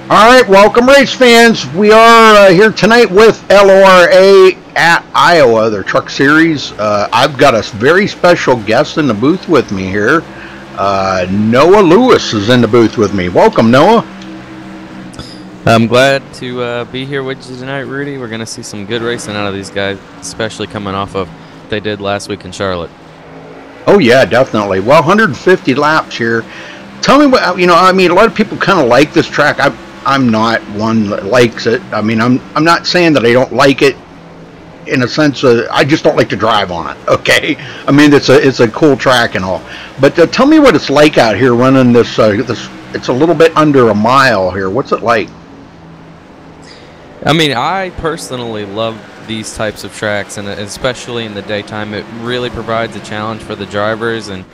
All right, welcome race fans. We are here tonight with LORA at Iowa, their truck series. I've got a very special guest in the booth with me here. Noah Lewis is in the booth with me. Welcome, Noah. I'm glad to be here with you tonight, Rudy. We're going to see some good racing out of these guys, especially coming off of what they did last week in Charlotte. Oh, yeah, definitely. Well, 150 laps here. Tell me what, I mean, a lot of people kind of like this track. I'm not one that likes it. I mean, I'm not saying that I don't like it in a sense of, I just don't like to drive on it, okay? I mean, it's a cool track and all. But tell me what it's like out here running this, it's a little bit under a mile here. What's it like? I mean, I personally love these types of tracks, and especially in the daytime, it really provides a challenge for the drivers, and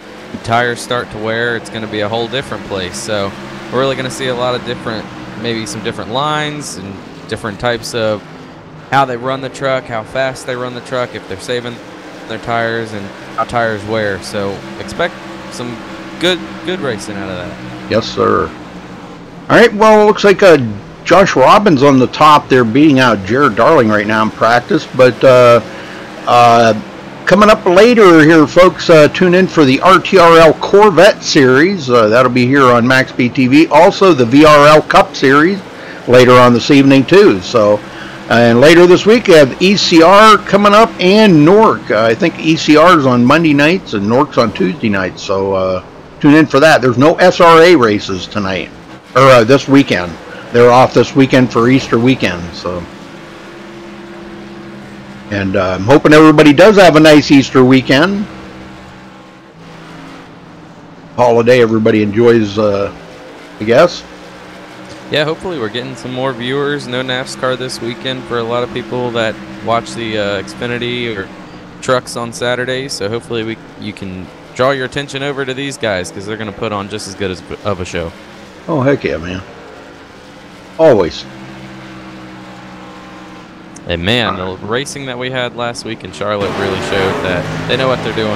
tires start to wear, it's going to be a whole different place. So we're really going to see a lot of different, maybe some different lines and different types of how they run the truck, how fast they run the truck, if they're saving their tires, and how tires wear. So expect some good racing out of that. Yes, sir. All right, well, it looks like Josh Robbins on the top there beating out Jared Darling right now in practice. But coming up later here, folks, tune in for the RTRL Corvette Series. That'll be here on MaxSpeedTV. Also, the VRL Cup Series later on this evening, too. So, and later this week, we have ECR coming up and NORC. I think ECR is on Monday nights and NORC's on Tuesday nights. So, tune in for that. There's no SRA races tonight, or this weekend. They're off this weekend for Easter weekend, so. And I'm hoping everybody does have a nice Easter weekend. Holiday everybody enjoys, I guess. Yeah, hopefully we're getting some more viewers. No NASCAR this weekend for a lot of people that watch the Xfinity or trucks on Saturdays. So hopefully you can draw your attention over to these guys, because they're going to put on just as good of a show. Oh, heck yeah, man. Always. And man, the racing that we had last week in Charlotte really showed that they know what they're doing.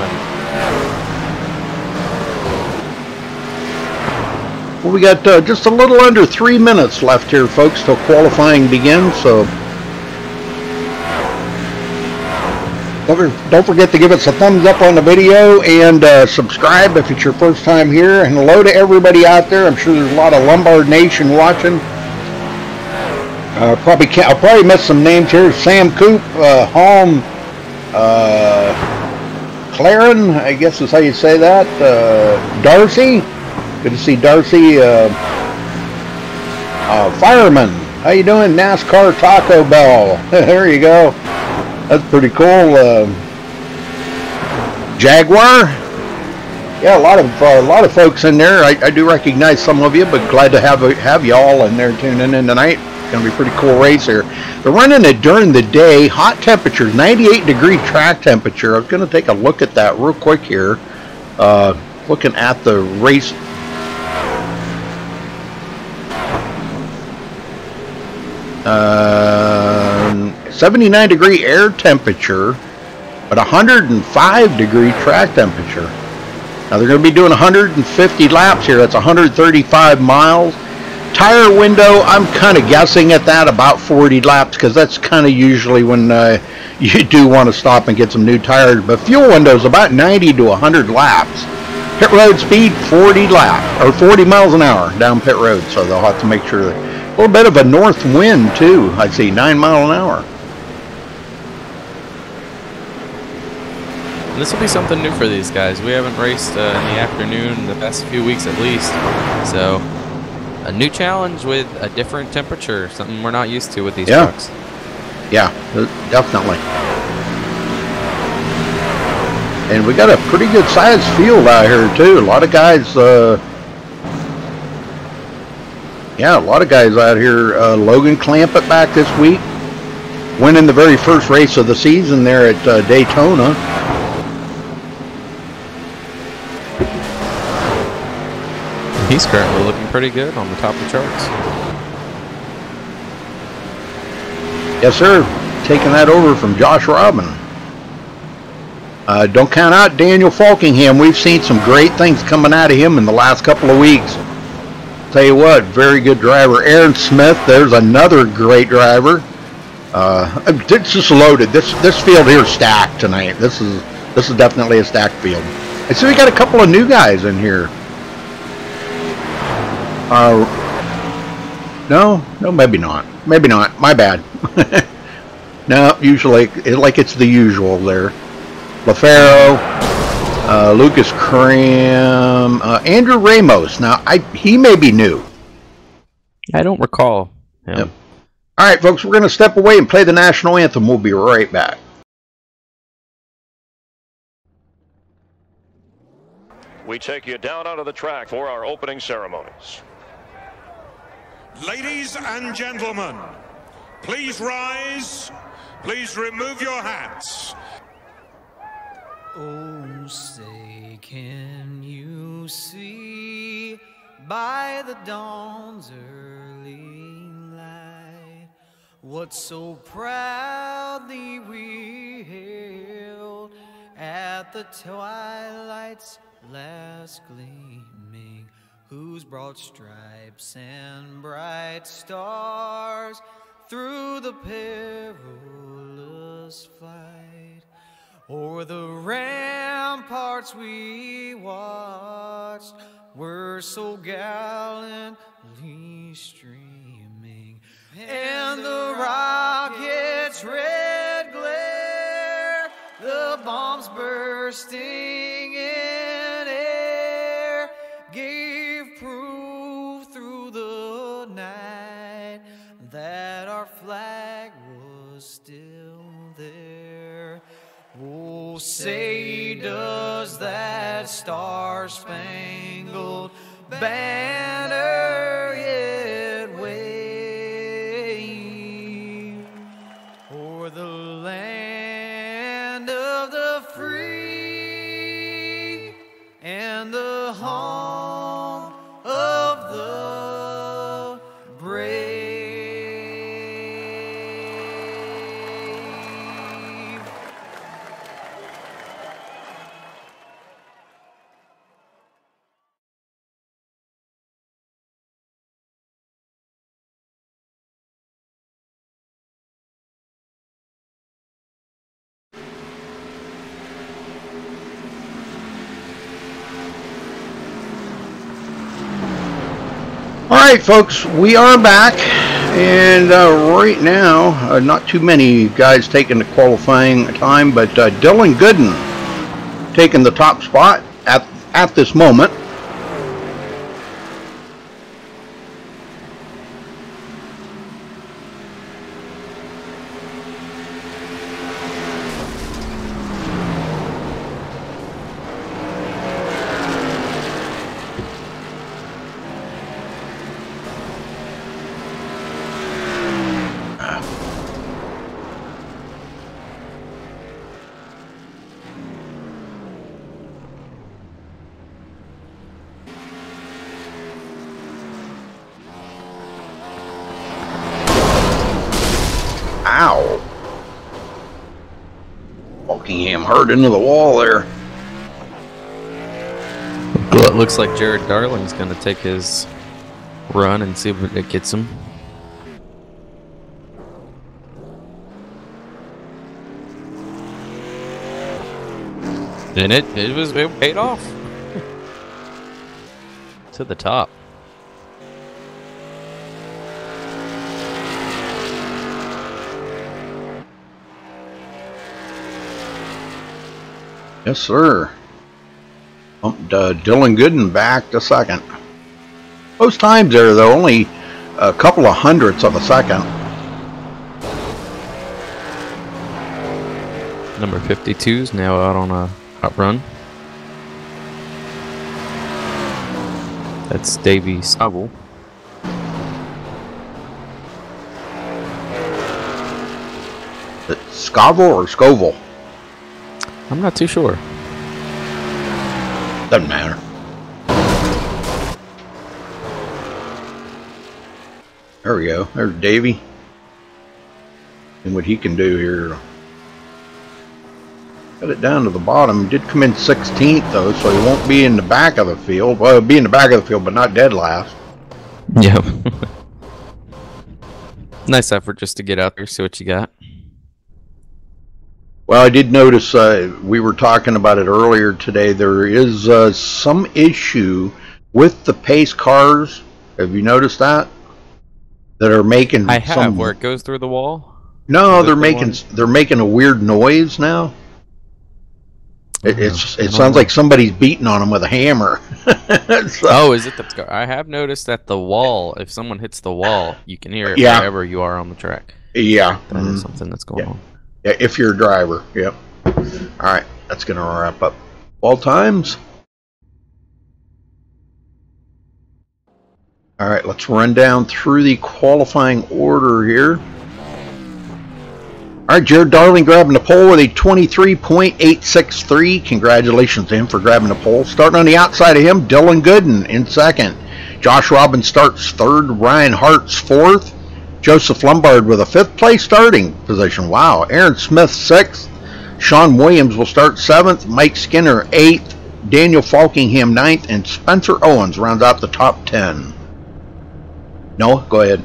Well, we got just a little under 3 minutes left here, folks, till qualifying begins. So don't forget to give us a thumbs up on the video and subscribe if it's your first time here. And hello to everybody out there. I'm sure there's a lot of Lombard Nation watching. I'll probably miss some names here. Sam Coop, Holm, Claren, I guess is how you say that. Darcy, good to see Darcy. Fireman, how you doing? NASCAR Taco Bell, there you go. That's pretty cool. Jaguar, yeah, a lot of folks in there. I do recognize some of you, but glad to have you all in there tuning in tonight. Going to be a pretty cool race here. They're running it during the day. Hot temperatures, 98-degree track temperature. I was going to take a look at that real quick here. Looking at the race. Uh, 79-degree air temperature, but 105-degree track temperature. Now they're going to be doing 150 laps here. That's 135 miles. Tire window, I'm kind of guessing at that, about 40 laps, because that's kind of usually when you do want to stop and get some new tires. But fuel window is about 90 to 100 laps. Pit road speed, 40 miles an hour down pit road, so they'll have to make sure that. A little bit of a north wind, too. I see 9 miles an hour. And this will be something new for these guys. We haven't raced in the afternoon the past few weeks at least, so a new challenge with a different temperature, something we're not used to with these trucks. Yeah, definitely. And we got a pretty good sized field out here too. A lot of guys, yeah, a lot of guys out here. Logan Clampett back this week, winning the very first race of the season there at Daytona. He's currently looking pretty good on the top of the charts. Yes, sir. Taking that over from Josh Robin. Don't count out Daniel Falkingham. We've seen some great things coming out of him in the last couple of weeks. Tell you what, very good driver. Aaron Smith, there's another great driver. It's just loaded. This field here is stacked tonight. This is definitely a stacked field. I see we got a couple of new guys in here. No, maybe not. Maybe not. My bad. No, usually like it's the usual there. LaFaro, Lucas Cram, Andrew Ramos. Now he may be new. I don't recall him. Yep. All right, folks, we're going to step away and play the national anthem. We'll be right back. We take you down onto the track for our opening ceremonies. Ladies and gentlemen, please rise. Please remove your hats. Oh, say, can you see by the dawn's early light what so proudly we hailed at the twilight's last gleaming, whose broad stripes and bright stars through the perilous fight o'er the ramparts we watched were so gallantly streaming, and the rocket's red glare, the bombs bursting in air, gave proof through the night that our flag was still there. Oh, say, does that star-spangled banner yet wave o'er the land of the free and the home of the brave? All right, folks, we are back, and right now, not too many guys taking the qualifying time, but Dylan Gooden taking the top spot at this moment. Ow. Buckingham hurt into the wall there. Well, it looks like Jared Darling's going to take his run and see if it gets him. And it paid off. To the top. Yes, sir. Bumped Dylan Gooden back to second. Most times there, though, only a couple of hundredths of a second. Number 52 is now out on a hot run. That's Davey Scoville. Is it Scoville or Scoville? I'm not too sure. Doesn't matter. There we go. There's Davey. And what he can do here. Got it down to the bottom. He did come in 16th though, so he won't be in the back of the field. Well, he'll be in the back of the field, but not dead last. Yep. Nice effort just to get out there, see what you got. Well, I did notice we were talking about it earlier today. There is some issue with the pace cars. Have you noticed that? That are making I have, where it goes through the wall? No, they're making a weird noise now. It sounds like somebody's beating on them with a hammer. So, oh, is it the? I have noticed that the wall. If someone hits the wall, you can hear it wherever you are on the track. Yeah, that is something that's going on. Yeah, if you're a driver. Yep. All right, that's gonna wrap up all times. All right, let's run down through the qualifying order here. All right, Jared Darling grabbing the pole with a 23.863. Congratulations to him for grabbing the pole. Starting on the outside of him, Dylan Gooden in second. Josh Robbins starts third. Ryan Hart's fourth. Joseph Lombard with a fifth place starting position. Wow. Aaron Smith sixth. Sean Williams will start seventh. Mike Skinner eighth. Daniel Falkingham ninth. And Spencer Owens rounds out the top 10. Noah, go ahead.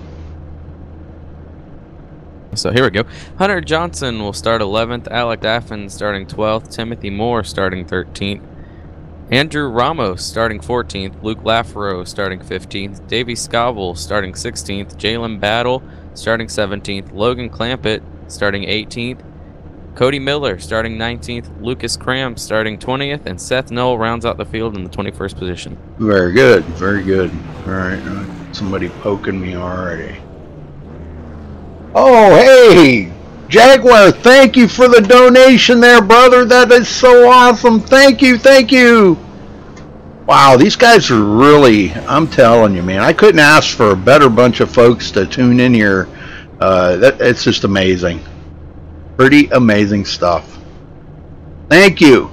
So here we go. Hunter Johnson will start 11th. Alec Daffin starting 12th. Timothy Moore starting 13th. Andrew Ramos starting 14th. Luke Lafaro starting 15th. Davey Scoville starting 16th. Jalen Battle starting 17th. Logan Clampett starting 18th. Cody Miller starting 19th. Lucas Cram starting 20th. And Seth Knoll rounds out the field in the 21st position. Very good. Very good. All right. Somebody poking me already. Oh, hey, Jaguar, thank you for the donation there, brother. That is so awesome. Thank you, thank you. Wow, these guys are really, I'm telling you, man, I couldn't ask for a better bunch of folks to tune in here. It's just amazing. Pretty amazing stuff. Thank you.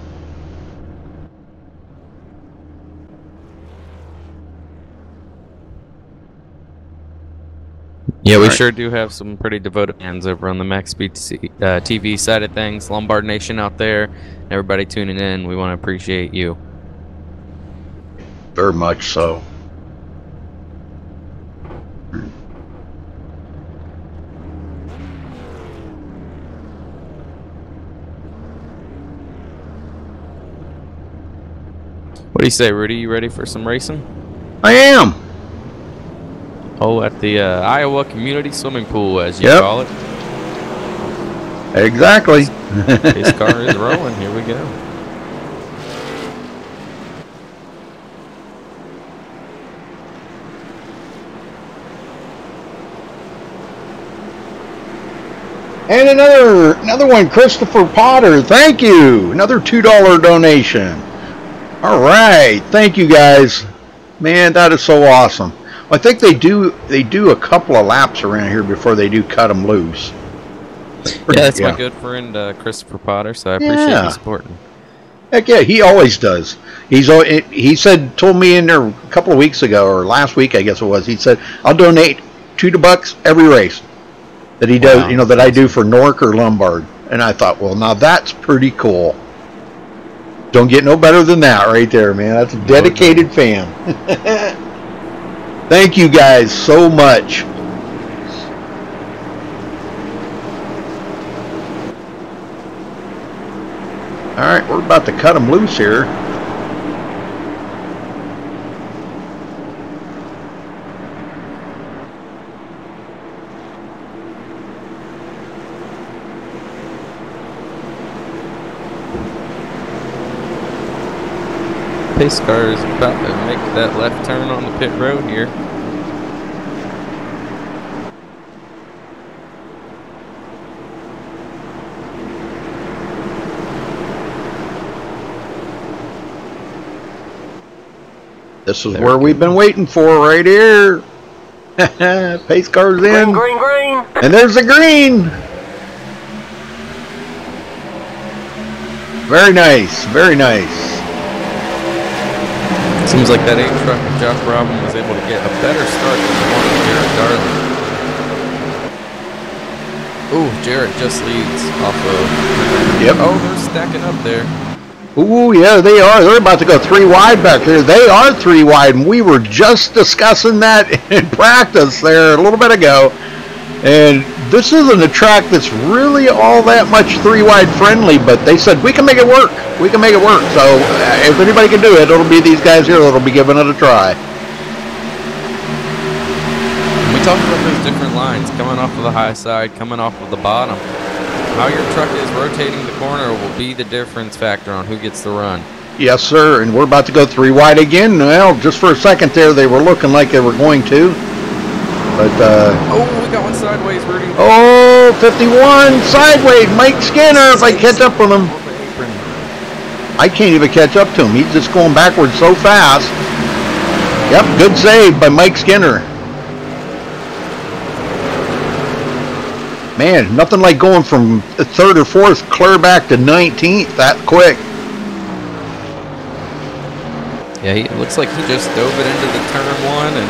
Yeah, we sure do have some pretty devoted fans over on the MaxSpeedTV side of things. Lombard Nation out there, everybody tuning in, we want to appreciate you. Very much so. What do you say, Rudy? You ready for some racing? I am. Oh, at the Iowa Community Swimming Pool, as you call it. Exactly. His car is rolling. Here we go. And another one, Christopher Potter. Thank you. Another $2 donation. All right. Thank you, guys. Man, that is so awesome. I think they do a couple of laps around here before they do cut them loose. Yeah, that's my good friend Christopher Potter, so I appreciate you supporting. Heck yeah, he always does. He told me in there a couple of weeks ago, or last week I guess it was, he said, I'll donate $2 every race that he does, that I do for Nork or Lombard. And I thought, well, now that's pretty cool. Don't get no better than that right there, man. That's a dedicated fan. Thank you guys so much. All right, we're about to cut them loose here. Pace car is about to make that left turn on the pit road here. This is where we've been waiting for right here. Pace car's in. Green, green. And there's the green. Very nice, very nice. Seems like that 8 truck of Josh Robin was able to get a better start than the one of Jared Darling. Ooh, Jared just leads off of... Yep. Oh, they're stacking up there. Ooh, yeah, they are. They're about to go 3 wide back here. They are 3 wide, and we were just discussing that in practice there a little bit ago. And this isn't a track that's really all that much 3 wide friendly, but they said we can make it work. We can make it work. So if anybody can do it, it'll be these guys here that'll be giving it a try. We talked about those different lines coming off of the high side, coming off of the bottom. How your truck is rotating the corner will be the difference factor on who gets the run. Yes, sir. And we're about to go 3 wide again. Well, just for a second there, they were looking like they were going to. But, oh, we got one sideways, Rudy. Oh, 51 sideways. Mike Skinner, if I catch up with him. I can't even catch up to him. He's just going backwards so fast. Yep, good save by Mike Skinner. Man, nothing like going from 3rd or 4th clear back to 19th that quick. Yeah, it looks like he just dove it into the turn 1 and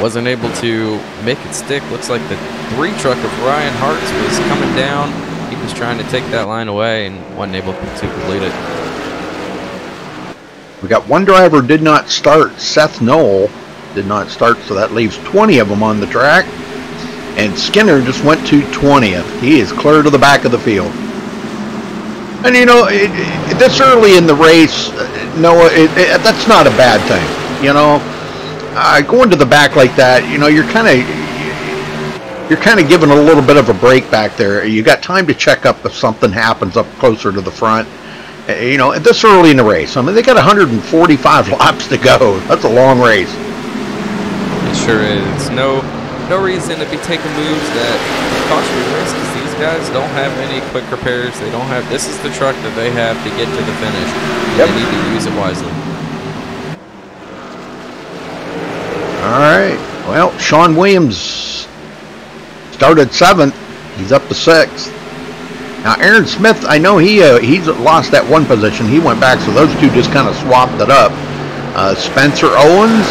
wasn't able to make it stick. Looks like the 3 truck of Ryan Hart's was coming down. He was trying to take that line away and wasn't able to complete it. We got one driver did not start. Seth Knoll did not start, so that leaves 20 of them on the track. And Skinner just went to 20th. He is clear to the back of the field. And you know, this early in the race, Noah, that's not a bad thing. You know, going to the back like that, you know, you're kind of giving a little bit of a break back there. You got time to check up if something happens up closer to the front. You know, this early in the race, I mean, they got 145 laps to go. That's a long race. It sure is. No reason to be taking moves that cost you risk, because these guys don't have any quick repairs. They don't have. This is the truck that they have to get to the finish. Yep. They need to use it wisely. All right. Well, Sean Williams started 7th. He's up to 6th. Now, Aaron Smith, I know he's lost that 1 position. He went back, so those two just kind of swapped it up. Spencer Owens.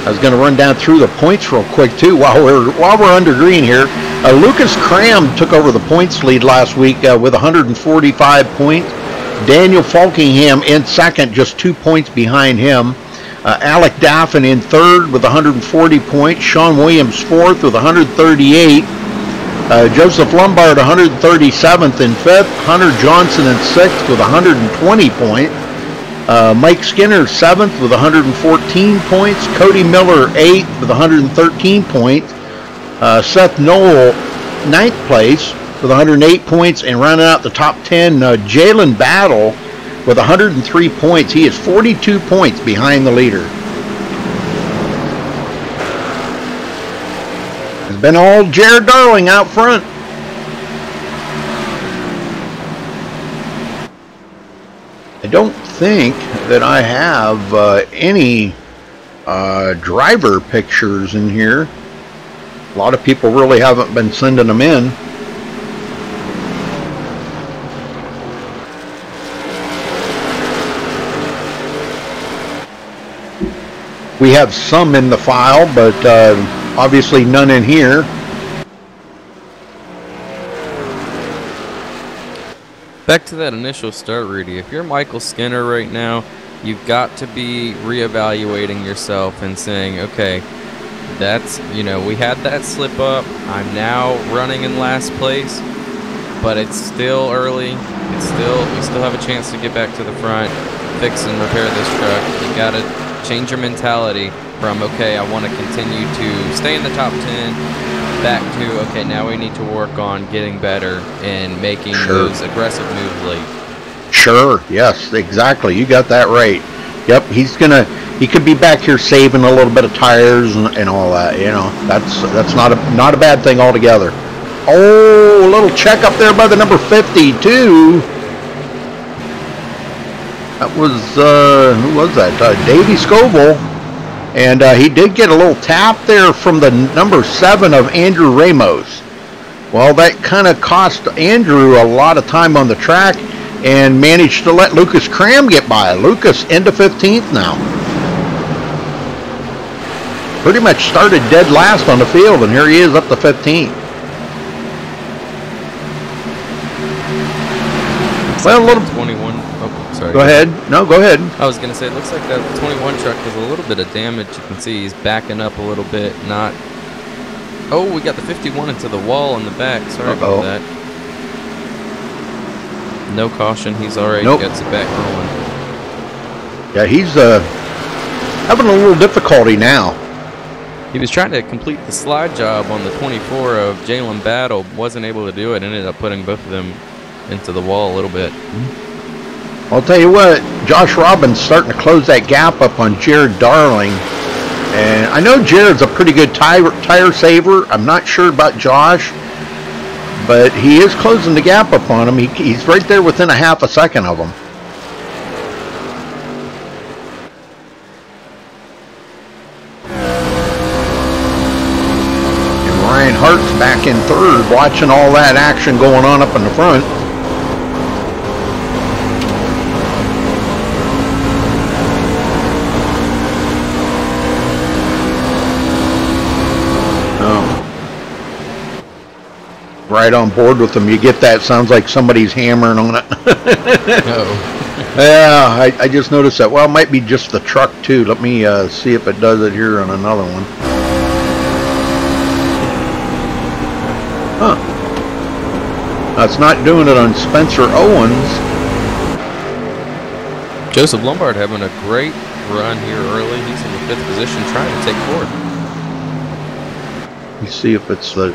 I was going to run down through the points real quick too while we're under green here. Lucas Cram took over the points lead last week with 145 points. Daniel Falkingham in 2nd, just 2 points behind him. Alec Daffin in 3rd with 140 points. Sean Williams 4th with 138. Joseph Lombard 137th in 5th. Hunter Johnson in 6th with 120 points. Mike Skinner 7th with 114 points. Cody Miller 8th with 113 points. Seth Knoll 9th place with 108 points. And rounding out the top 10, Jalen Battle with 103 points. He is 42 points behind the leader. It's been all Jared Darling out front. I don't think that I have any driver pictures in here. A lot of people really haven't been sending them in. We have some in the file, but obviously none in here. Back to that initial start, Rudy. If you're Michael Skinner right now, you've got to be reevaluating yourself and saying, okay, that's, you know, we had that slip up. I'm now running in last place, but it's still early. We still have a chance to get back to the front, fix and repair this truck. You got to change your mentality from, okay, I want to continue to stay in the top 10, back to, okay, now we need to work on getting better and making those aggressive moves late. Sure, yes, exactly. You got that right. Yep, he could be back here saving a little bit of tires and all that, you know. That's not a bad thing altogether. Oh, a little check up there by the number 52. That was, who was that? Davey Scoville. And he did get a little tap there from the number 7 of Andrew Ramos. Well, that kind of cost Andrew a lot of time on the track and managed to let Lucas Cram get by. Lucas into 15th now. Pretty much started dead last on the field, and here he is up to 15th. looks Well, like a little. that 21. Oh, sorry. Go ahead. No, go ahead. I was gonna say, it looks like that 21 truck has a little bit of damage. You can see he's backing up a little bit. Not. Oh, we got the 51 into the wall in the back. Sorry about that. No caution. He's already gets it back rolling. Yeah, he's having a little difficulty now. He was trying to complete the slide job on the 24 of Jalen Battle. Wasn't able to do it. Ended up putting both of them into the wall a little bit. I'll tell you what, Josh Robbins starting to close that gap up on Jared Darling. And I know Jared's a pretty good tire saver. I'm not sure about Josh, but he is closing the gap up on him. He's right there within a half a second of him. And Ryan Hart's back in third, watching all that action going on up in the front. Right on board with them. You get that? Sounds like somebody's hammering on it. Yeah, I just noticed that. Well, it might be just the truck too. Let me see if it does it here on another one. Huh. That's not doing it on Spencer Owens. Joseph Lombard having a great run here early. He's in the 5th position trying to take forward. Let me see if it's the...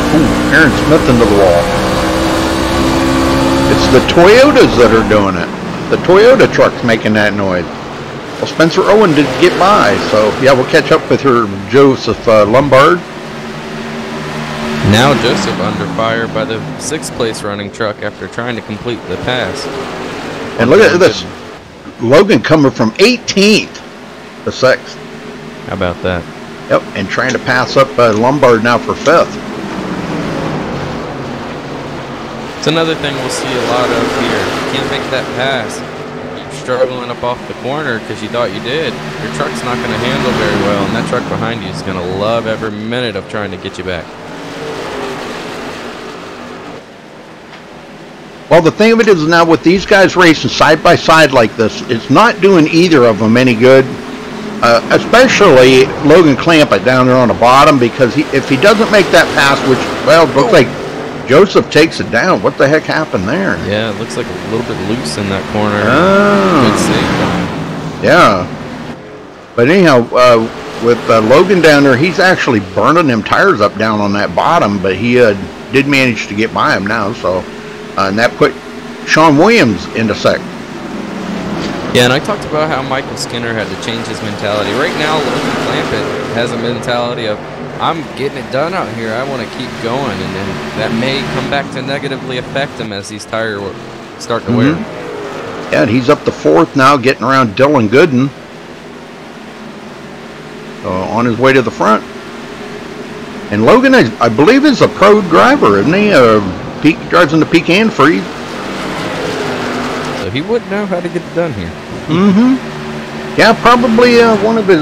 Ooh, Aaron Smith into the wall. It's the Toyotas that are doing it. The Toyota truck's making that noise. Well, Spencer Owen did get by, so yeah, we'll catch up with her, Joseph Lombard. Now Joseph under fire by the 6th place running truck after trying to complete the pass. And look at this. Logan coming from 18th to 6th. How about that? Yep, and trying to pass up Lombard now for 5th. It's another thing we'll see a lot of here. You can't make that pass. You're struggling up off the corner because you thought you did. Your truck's not going to handle very well, and that truck behind you is going to love every minute of trying to get you back. Well, the thing of it is now with these guys racing side by side like this, it's not doing either of them any good. Especially Logan Clampett down there on the bottom, because if he doesn't make that pass, which, well, it looks like Joseph takes it down. What the heck happened there? Yeah, it looks like a little bit loose in that corner. Oh. Good save. Yeah. But anyhow, with Logan down there, he's actually burning them tires up down on that bottom, but he did manage to get by him now, so... and that put Sean Williams into 2nd. Yeah, and I talked about how Michael Skinner had to change his mentality. Right now, Logan Clampett has a mentality of, I'm getting it done out here. I want to keep going, and then that may come back to negatively affect him as these tires start to wear. Yeah, and he's up to 4th now, getting around Dylan Gooden. On his way to the front. And Logan, I believe, is a pro driver, isn't he? Drives in the Pecan Freeze. So he would know how to get it done here. Yeah, probably one of his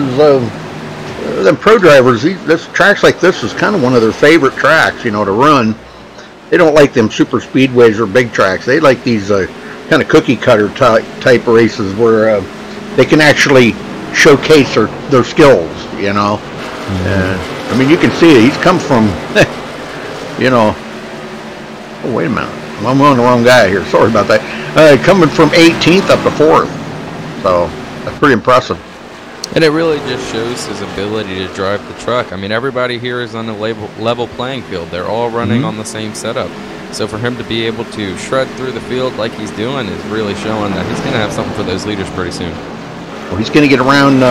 them pro drivers. This tracks like this is kind of one of their favorite tracks, you know, to run. They don't like them super speedways or big tracks. They like these kind of cookie cutter type races where they can actually showcase their skills, you know. I mean, you can see it. He's come from, you know. Oh, wait a minute. I'm on the wrong guy here. Sorry about that. Coming from 18th up to 4th. So, that's pretty impressive. And it really just shows his ability to drive the truck. I mean, everybody here is on a level playing field. They're all running on the same setup. So for him to be able to shred through the field like he's doing is really showing that he's going to have something for those leaders pretty soon. Well, he's going to get around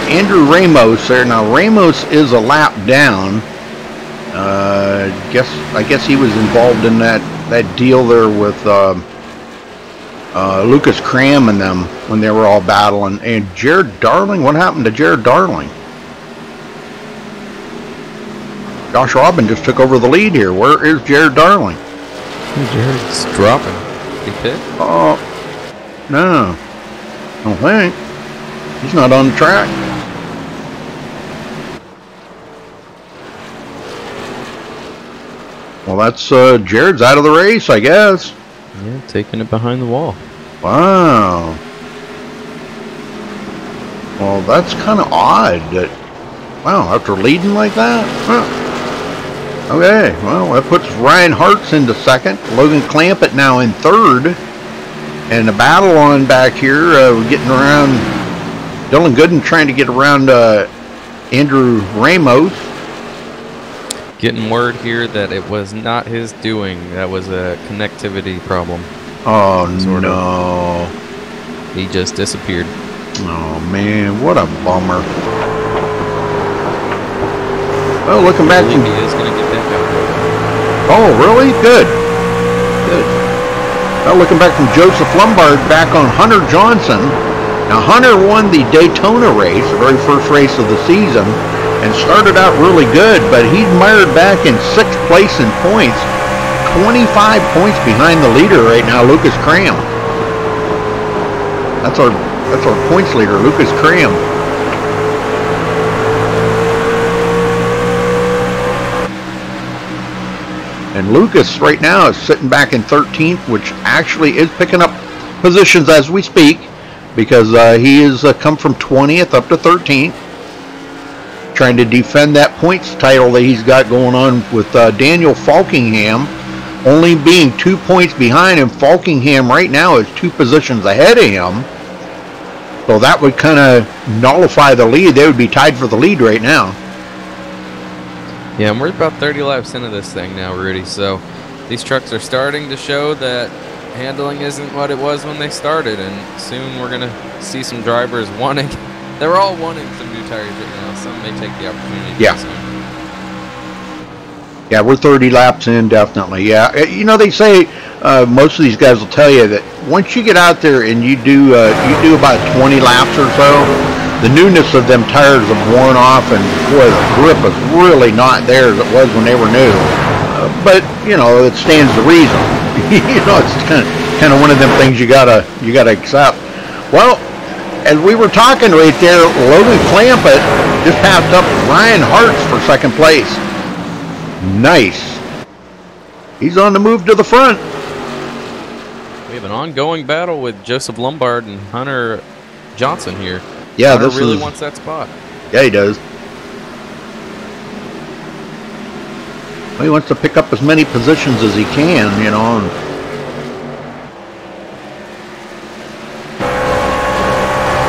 Andrew Ramos there. Now, Ramos is a lap down. I guess he was involved in that deal there with Lucas Cram and them when they were all battling. And Jared Darling, what happened to Jared Darling? Josh Robin just took over the lead here. Where is Jared Darling? Jared's dropping. He pit? Oh, no. I don't think. He's not on the track. Well, that's Jared's out of the race, I guess. Yeah, taking it behind the wall. Wow. Well, that's kind of odd. That, wow, after leading like that? Huh. Okay, well, that puts Ryan Hartz into second. Logan Clampett now in third. And the battle on back here, we're getting around Dylan Gooden trying to get around Andrew Ramos. Getting word here that it was not his doing. That was a connectivity problem. Oh, no. He just disappeared. Oh, man, what a bummer. Oh, looking back. He is going to get back out. Oh, really? Good. Good. Well, looking back from Joseph Lombard back on Hunter Johnson. Now, Hunter won the Daytona race, the very first race of the season, and started out really good, but he mired back in 6th place in points, 25 points behind the leader right now, Lucas Cram. That's our points leader, Lucas Cram. And Lucas right now is sitting back in 13th, which actually is picking up positions as we speak, because he has come from 20th up to 13th, trying to defend that points title that he's got going on with Daniel Falkingham only being 2 points behind him. Falkingham right now is 2 positions ahead of him. So that would kind of nullify the lead. They would be tied for the lead right now. Yeah, and we're about 30 laps into this thing now, Rudy. So these trucks are starting to show that handling isn't what it was when they started. And soon we're going to see some drivers wanting... They're all wanting some new tires right now. Some may take the opportunity. Yeah. Yeah, we're 30 laps in, definitely. Yeah, you know, they say most of these guys will tell you that once you get out there and you do about 20 laps or so, the newness of them tires have worn off, and boy, the grip is really not there as it was when they were new. But you know, it stands to reason. You know, it's kind of one of them things you gotta accept. Well, as we were talking right there, Logan Clampett just passed up Ryan Hartz for second place. Nice. He's on the move to the front. We have an ongoing battle with Joseph Lombard and Hunter Johnson here. Yeah, Hunter really wants that spot. Yeah, he does. Well, he wants to pick up as many positions as he can, you know.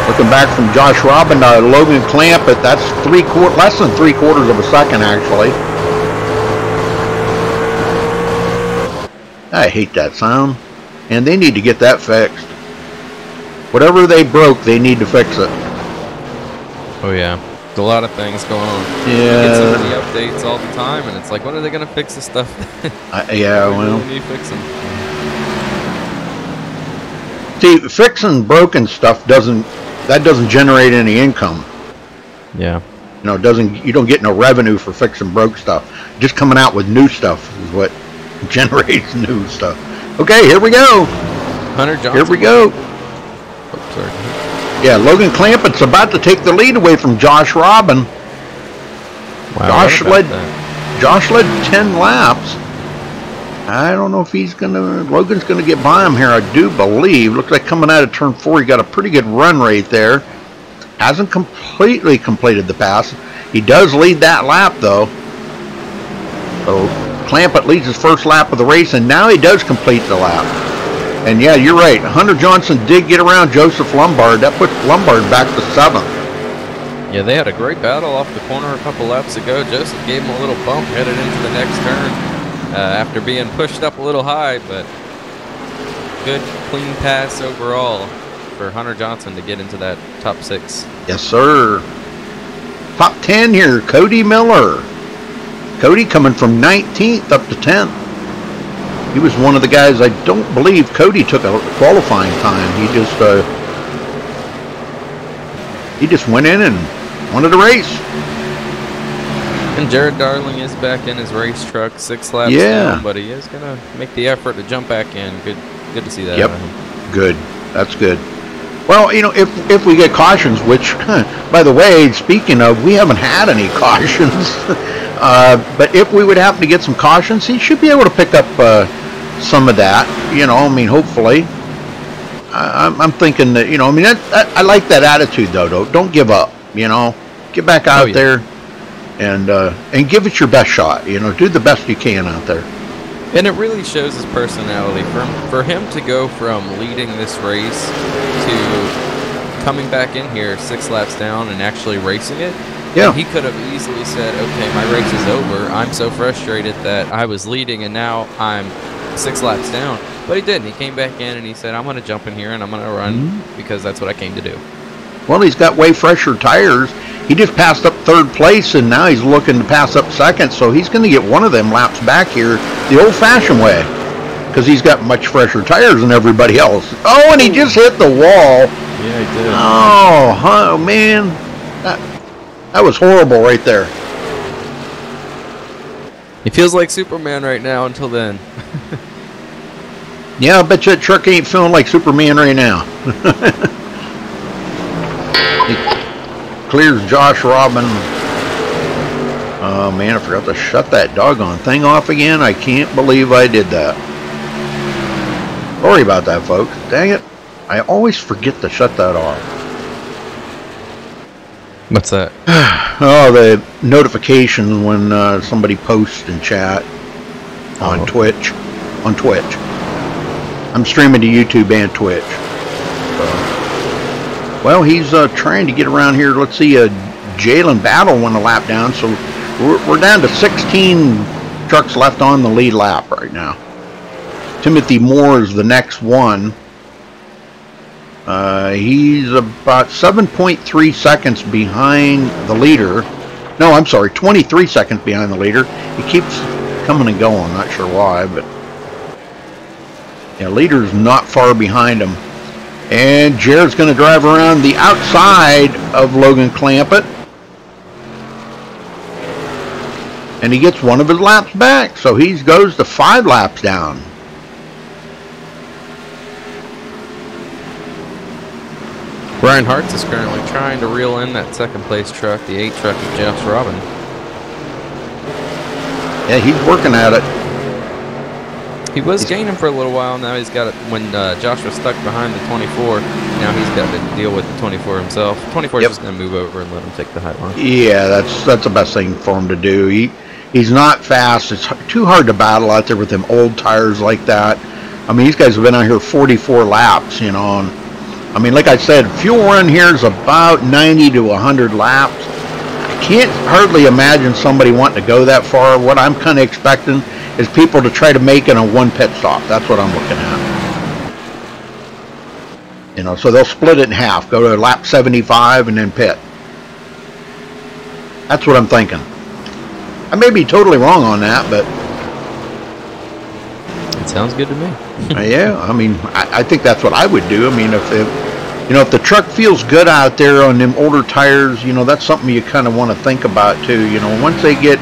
Looking back from Josh Robin to Logan Clampett, that's less than 3/4 of a second, actually. I hate that sound, and they need to get that fixed. Whatever they broke, they need to fix it. Oh yeah, there's a lot of things going on. Yeah. You get so many updates all the time, and it's like, when are they going to fix this stuff? Yeah, well. Really need to fix them. See, fixing broken stuff doesn't generate any income. Yeah. You know, you don't get no revenue for fixing broke stuff. Just coming out with new stuff is what generates new stuff. Okay, here we go. Hunter Johnson. Here we go. Oh, sorry. Yeah, Logan Clampett's about to take the lead away from Josh Robin. Wow, Josh led 10 laps. I don't know if Logan's gonna get by him here, I do believe. Looks like coming out of turn 4, he got a pretty good run right there. Hasn't completely completed the pass. He does lead that lap though. So Clampett leads his first lap of the race, and now he does complete the lap. And yeah, you're right. Hunter Johnson did get around Joseph Lombard. That puts Lombard back to 7th. Yeah, they had a great battle off the corner a couple laps ago. Joseph gave him a little bump headed into the next turn after being pushed up a little high, but good, clean pass overall for Hunter Johnson to get into that top 6. Yes, sir. Top 10 here, Cody Miller. Cody coming from 19th up to 10th. He was one of the guys, I don't believe Cody took a qualifying time. He just went in and wanted to race. And Jared Darling is back in his race truck, 6 laps down, but he is going to make the effort to jump back in. Good to see that. Yep, good. That's good. Well, you know, if we get cautions, which, by the way, speaking of, we haven't had any cautions. But if we would happen to get some cautions, he should be able to pick up some of that. You know, I mean, hopefully. I'm thinking that, you know, I mean, I like that attitude though. Don't give up. You know, get back out there and give it your best shot. You know, do the best you can out there. And it really shows his personality. For him to go from leading this race to coming back in here 6 laps down and actually racing it. Yeah. He could have easily said, okay, my race is over. I'm so frustrated that I was leading and now I'm 6 laps down. But he didn't. He came back in and he said, I'm going to jump in here and I'm going to run because that's what I came to do. Well, he's got way fresher tires. He just passed up 3rd place and now he's looking to pass up 2nd. So he's going to get one of them laps back here the old-fashioned way because he's got much fresher tires than everybody else. Oh, and he just hit the wall. Yeah, he did. Oh, man. That was horrible right there. He feels like Superman right now until then. Yeah, I bet you that truck ain't feeling like Superman right now. He clears Josh Robin. Oh, man, I forgot to shut that doggone thing off again. I can't believe I did that. Sorry about that, folks. Dang it. I always forget to shut that off. What's that? Oh, the notification when somebody posts in chat on Twitch. On Twitch. I'm streaming to YouTube and Twitch. So, well, he's trying to get around here. Let's see, Jalen Battle won a lap down, so we're down to 16 trucks left on the lead lap right now. Timothy Moore is the next one. He's about 7.3 seconds behind the leader. No, I'm sorry, 23 seconds behind the leader. He keeps coming and going, not sure why, but yeah, leader's not far behind him. And Jared's going to drive around the outside of Logan Clampett. And he gets one of his laps back, so he goes to 5 laps down. Brian Hartz is currently trying to reel in that 2nd place truck, the 8 truck of Josh Robin. Yeah, he's working at it. He was gaining for a little while. Now he's got it. When Josh was stuck behind the 24, now he's got to deal with the 24 himself. 24 is just going to move over and let him take the high line. Yeah, that's the best thing for him to do. He's not fast. It's too hard to battle out there with them old tires like that. I mean, these guys have been out here 44 laps, you know. And, I mean, like I said, fuel run here is about 90 to 100 laps. I can't hardly imagine somebody wanting to go that far. What I'm kind of expecting is people to try to make it a 1 pit stop. That's what I'm looking at. You know, so they'll split it in half. Go to lap 75 and then pit. That's what I'm thinking. I may be totally wrong on that, but it sounds good to me. Yeah, I mean, I think that's what I would do. I mean, if the truck feels good out there on them older tires, you know, that's something you kind of want to think about too. You know, once they get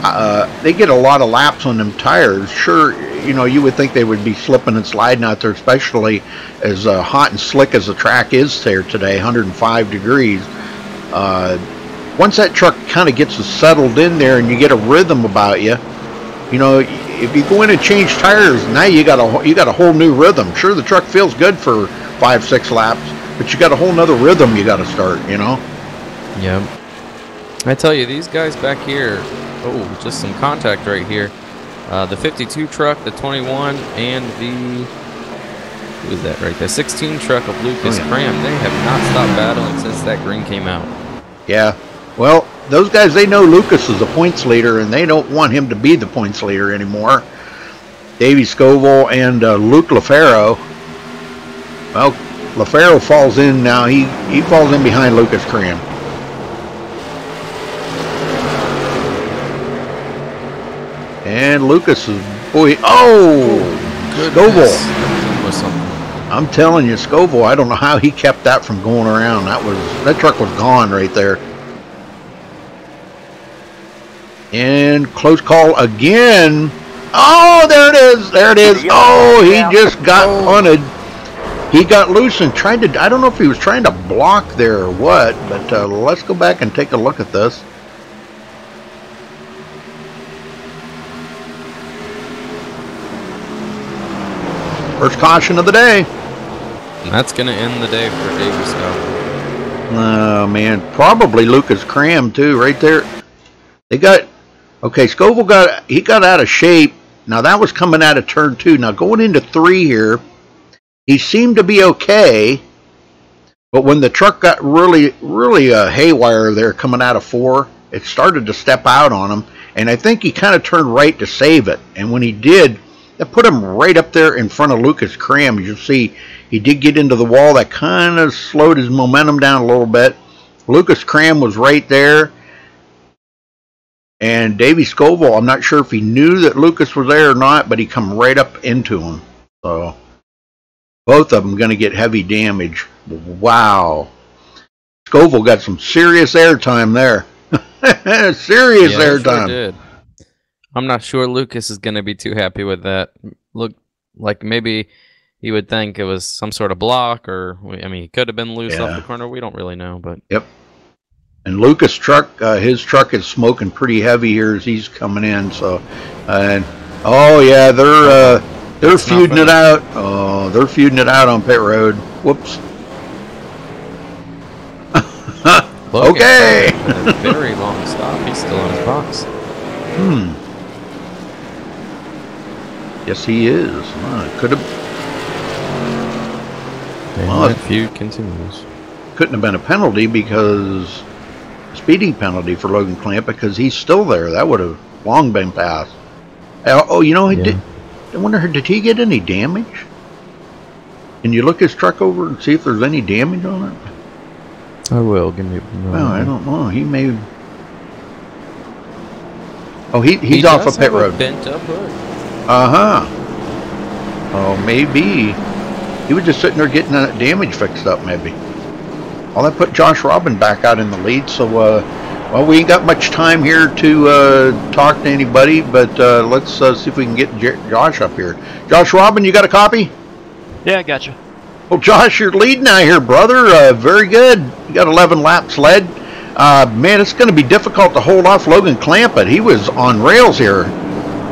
a lot of laps on them tires, sure, you know, you would think they would be slipping and sliding out there, especially as hot and slick as the track is there today, 105 degrees. Once that truck kind of gets settled in there and you get a rhythm about you, you know, if you go in and change tires, now you got a whole new rhythm. Sure, the truck feels good for 5-6 laps, but you got a whole nother rhythm you got to start, you know. Yeah, I tell you, these guys back here. Oh, just some contact right here. The 52 truck, the 21, and the who is that right there? 16 truck of Lucas Cram. They have not stopped battling since that green came out. Yeah. Well, those guys, they know Lucas is the points leader, and they don't want him to be the points leader anymore. Davey Scoville and Luke LaFaro. Well, LaFaro falls in now. He falls in behind Lucas Cram. And Lucas is, boy, Scoville. I'm telling you, Scoville, I don't know how he kept that from going around. That truck was gone right there. And close call again. Oh, there it is. There it is. Oh, he just got on a, he got loose and tried to, I don't know if he was trying to block there or what, but let's go back and take a look at this. First caution of the day. And that's going to end the day for Davey Scoville. Oh, man. Probably Lucas Cram, too, right there. They got... Okay, Scoville got out of shape. Now, that was coming out of turn 2. Now, going into 3 here, he seemed to be okay. But when the truck got really haywire there coming out of 4, it started to step out on him. And I think he kind of turned right to save it. And when he did, that put him right up there in front of Lucas Cram. As you see, he did get into the wall. That kind of slowed his momentum down a little bit. Lucas Cram was right there. And Davey Scoville, I'm not sure if he knew that Lucas was there or not, but he come right up into him. So both of them going to get heavy damage. Wow. Scoville got some serious airtime there. Serious airtime. Sure did. I'm not sure Lucas is going to be too happy with that. Look, like maybe he would think it was some sort of block, or I mean, he could have been loose off the corner. We don't really know, but yep. And Lucas' truck, his truck is smoking pretty heavy here as he's coming in. So, and oh yeah, they're feuding it out. Oh, they're feuding it out on pit road. Whoops. Okay. A very long stop. He's still in his box. Yes, he is. Could have. Well, that feud continues. Couldn't have been a penalty because speeding penalty for Logan Clamp because he's still there. That would have long been passed. Oh, you know, he did. I wonder, did he get any damage? Can you look his truck over and see if there's any damage on it? I will. Give me a moment. Well, I don't know. He may. Oh, he's off a pit road. Bent up hood. Oh, maybe. He was just sitting there getting that damage fixed up, maybe. Well, that put Josh Robin back out in the lead, so, well, we ain't got much time here to talk to anybody, but let's see if we can get Josh up here. Josh Robin, you got a copy? Yeah, I got you. Well, Josh, you're leading out here, brother. Very good. You got 11 laps led. Man, it's going to be difficult to hold off Logan Clampett. He was on rails here.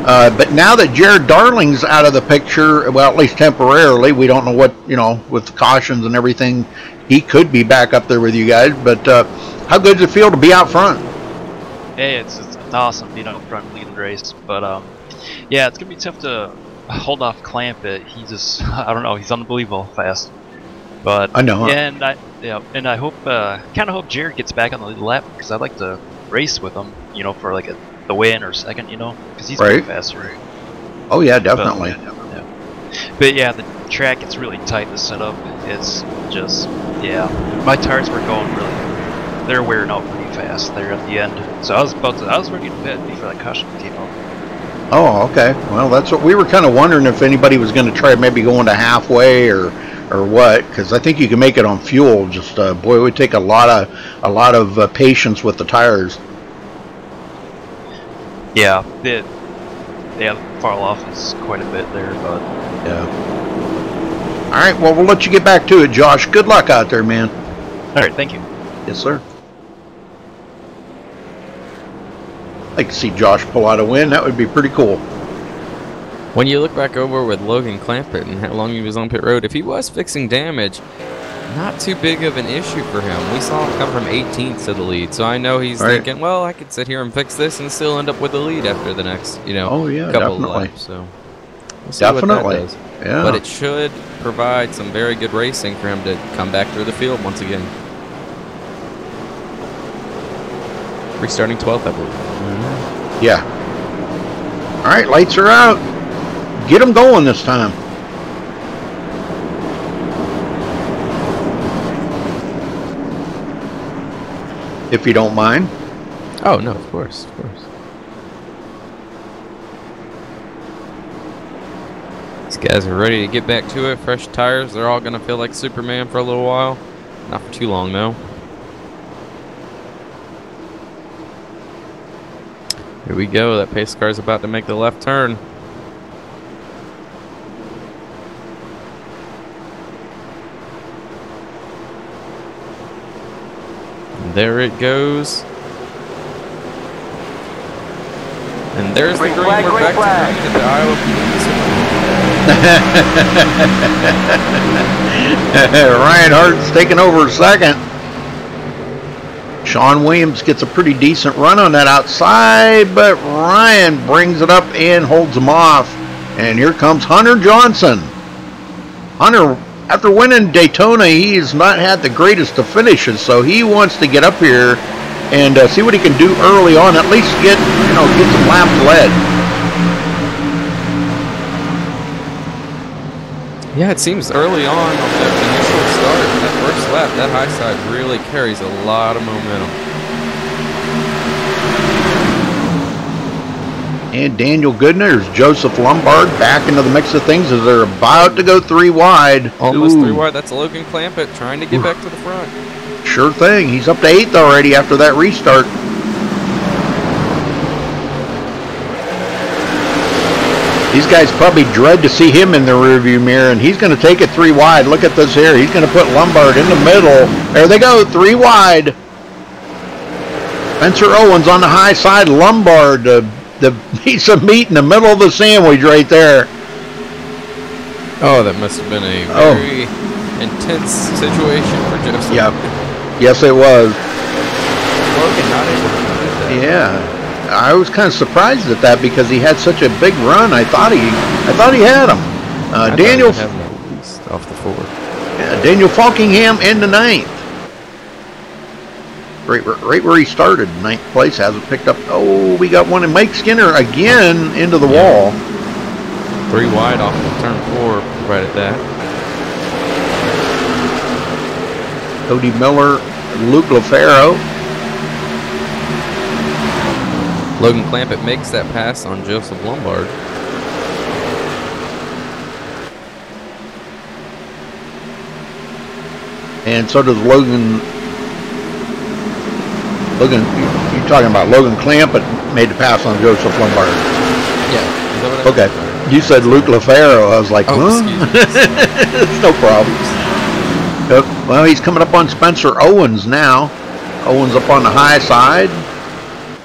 But now that Jared Darling's out of the picture, well, at least temporarily, we don't know what, you know, with the cautions and everything, he could be back up there with you guys. But how good does it feel to be out front? Hey, it's awesome being out front leading the race. But, yeah, it's going to be tough to hold off Clampett. He just, I don't know, he's unbelievable fast. But I know. Yeah, and I hope, kind of hope Jared gets back on the lead lap because I'd like to race with him, you know, for like the win or second, you know, because he's way faster. Oh yeah, definitely. But yeah, the track it's really tight to set up. It's just my tires were going really, they're wearing out pretty fast there at the end. So I was ready to pit before that caution came out. Oh, okay. Well, that's what we were kind of wondering, if anybody was going to try maybe going to halfway or what, because I think you can make it on fuel. Just boy, it would take a lot of patience with the tires. Yeah, they fall off is quite a bit there, but yeah. All right, well, we'll let you get back to it, Josh. Good luck out there, man. All right, thank you. Yes, sir. I'd like to see Josh pull out a win. That would be pretty cool. When you look back over with Logan Clampett and how long he was on pit road, if he was fixing damage, not too big of an issue for him. We saw him come from 18th to the lead, so I know he's thinking, well, I could sit here and fix this and still end up with the lead after the next, you know, couple of laps. So we'll see what that does. Yeah. But it should provide some very good racing for him to come back through the field once again. Restarting 12th, I believe. Yeah. All right, lights are out. Get them going this time. If you don't mind. Oh, no, of course, of course. These guys are ready to get back to it. Fresh tires. They're all going to feel like Superman for a little while. Not for too long, though. Here we go. That pace car is about to make the left turn. And there it goes. And there's the green. We're back to the Iowa Police. Ryan Hart's taking over second. Sean Williams gets a pretty decent run on that outside, but Ryan brings it up and holds him off. And here comes Hunter Johnson. Hunter, after winning Daytona, he has not had the greatest of finishes, so he wants to get up here and see what he can do early on. At least get some laps led. Yeah, it seems early on that initial start, that first lap, that high side really carries a lot of momentum. And Daniel Goodner, Joseph Lombard back into the mix of things as they're about to go 3 wide. Almost 3 wide. That's Logan Clampett trying to get back to the front. Sure thing. He's up to 8th already after that restart. These guys probably dread to see him in the rearview mirror, and he's going to take it 3 wide. Look at this here. He's going to put Lombard in the middle. There they go, 3 wide. Spencer Owens on the high side. Lombard, the piece of meat in the middle of the sandwich right there. Oh, that must have been a very intense situation for Joseph. Yep. Yes, it was. Logan not able to do that. Yeah. I was kind of surprised at that because he had such a big run. I thought he had him. Daniel off the 4. Yeah, Daniel Falkingham in the 9th. Right where he started, 9th place, hasn't picked up. Oh, we got one, and Mike Skinner again into the wall. 3 wide off of turn 4, right at that. Cody Miller, Luke LaFaro. Logan Clampett makes that pass on Joseph Lombard. And so does Logan. You're talking about Logan Clampett made the pass on Joseph Lombard. Yeah. Okay. You said Luke LaFaro. I was like, huh? It's no problem. Well, he's coming up on Spencer Owens now. Owens up on the high side.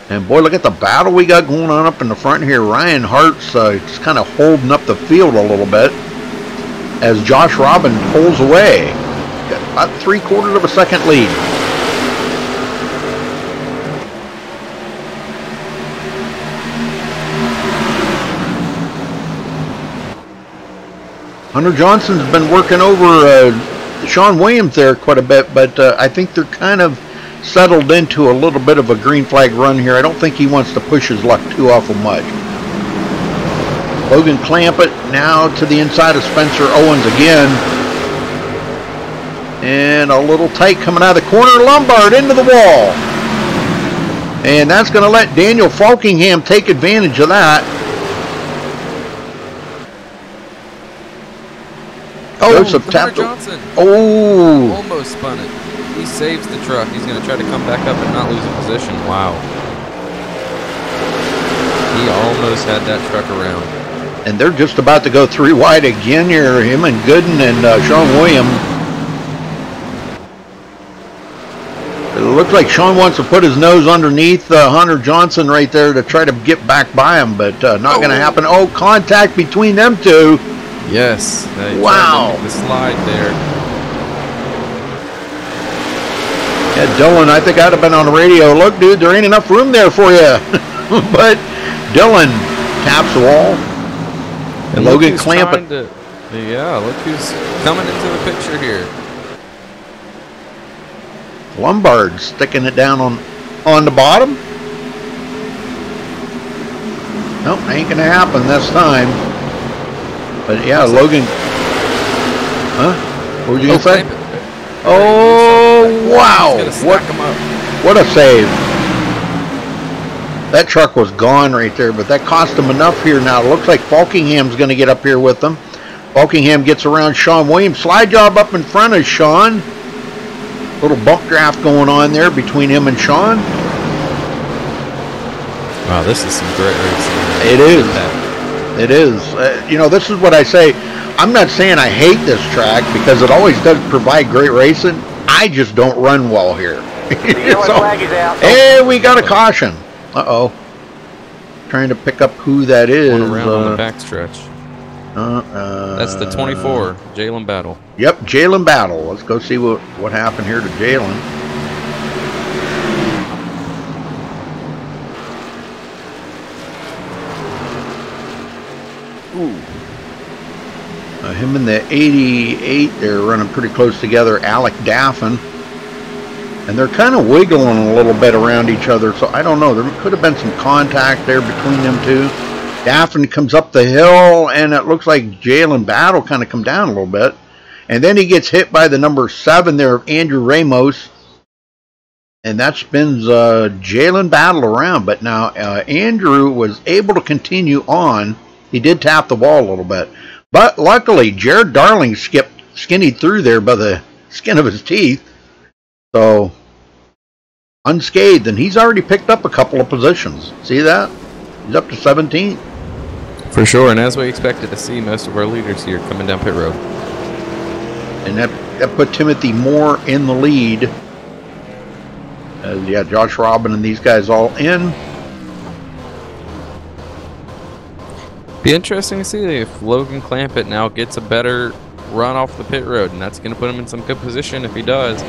And boy, look at the battle we got going on up in the front here. Ryan Hart's just kind of holding up the field a little bit as Josh Robin pulls away. Got about 3/4 of a second lead. Hunter Johnson's been working over Sean Williams there quite a bit, but I think they're kind of settled into a little bit of a green flag run here. I don't think he wants to push his luck too awful much. Logan Clampett now to the inside of Spencer Owens again. And a little tight coming out of the corner. Lombard into the wall. And that's going to let Daniel Falkingham take advantage of that. Oh, Hunter Johnson. Oh. Almost spun it. He saves the truck. He's going to try to come back up and not lose a position. Wow. He almost had that truck around. And they're just about to go 3 wide again here. Him and Gooden and Sean Williams. It looks like Sean wants to put his nose underneath Hunter Johnson right there to try to get back by him, but not going to happen. Oh, contact between them two. Yes. Wow. The slide there. Yeah, Dylan, I think I'd have been on the radio. Look, dude, there ain't enough room there for you. But Dylan taps the wall. And Logan Clampett. Yeah, look who's coming into the picture here. Lombard sticking it down on the bottom. Nope, ain't going to happen this time. But yeah, Logan. Huh? What were you going to say? Oh, wow. What a save. That truck was gone right there, but that cost him enough here now. It looks like Falkingham's going to get up here with them. Falkingham gets around Sean Williams. Slide job up in front of Sean. Little bump draft going on there between him and Sean. Wow, this is some great racing. It is. It is. You know, this is what I say. I'm not saying I hate this track because it always does provide great racing. I just don't run well here. Flag is out. Hey, we got a caution. Uh-oh. Trying to pick up who that is. One around on the backstretch. That's the 24, Jalen Battle. Yep, Jalen Battle. Let's go see what happened here to Jalen. Him and the 88, they're running pretty close together. Alec Daffin. And they're kind of wiggling a little bit around each other, so I don't know. There could have been some contact there between them two. Daffin comes up the hill, and it looks like Jalen Battle kind of come down a little bit. And then he gets hit by the number 7 there of Andrew Ramos. And that spins Jalen Battle around. But now Andrew was able to continue on. He did tap the wall a little bit. But luckily, Jared Darling skinnied through there by the skin of his teeth. So, unscathed. And he's already picked up a couple of positions. See that? He's up to 17th. For sure, and as we expected to see most of our leaders here coming down pit road. And that put Timothy Moore in the lead. Yeah, Josh Robin and these guys all in. Be interesting to see if Logan Clampett now gets a better run off the pit road, and that's going to put him in some good position if he does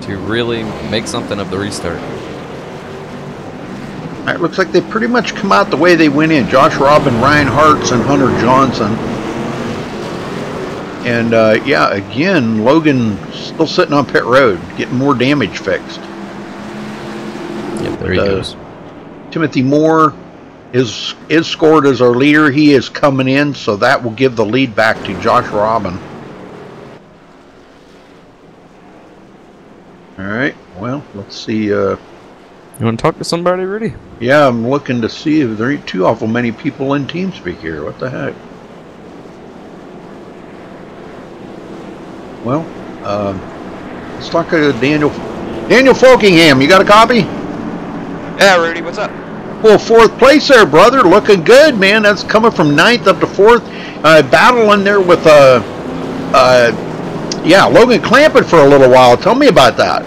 to really make something of the restart. All right, looks like they pretty much come out the way they went in. Josh Robin, Ryan Hartz, and Hunter Johnson. And yeah, again, Logan still sitting on pit road, getting more damage fixed. Yep, there he goes. Timothy Moore is scored as our leader. He is coming in, so that will give the lead back to Josh Robin. All right, well, let's see. You want to talk to somebody, Rudy? Yeah, I'm looking to see if there ain't too awful many people in TeamSpeak here. What the heck? Well, let's talk to Daniel Folkingham. You got a copy? Yeah, Rudy, what's up? Well, 4th place there, brother. Looking good, man. That's coming from 9th up to 4th. Battling there with yeah, Logan Clampett for a little while. Tell me about that.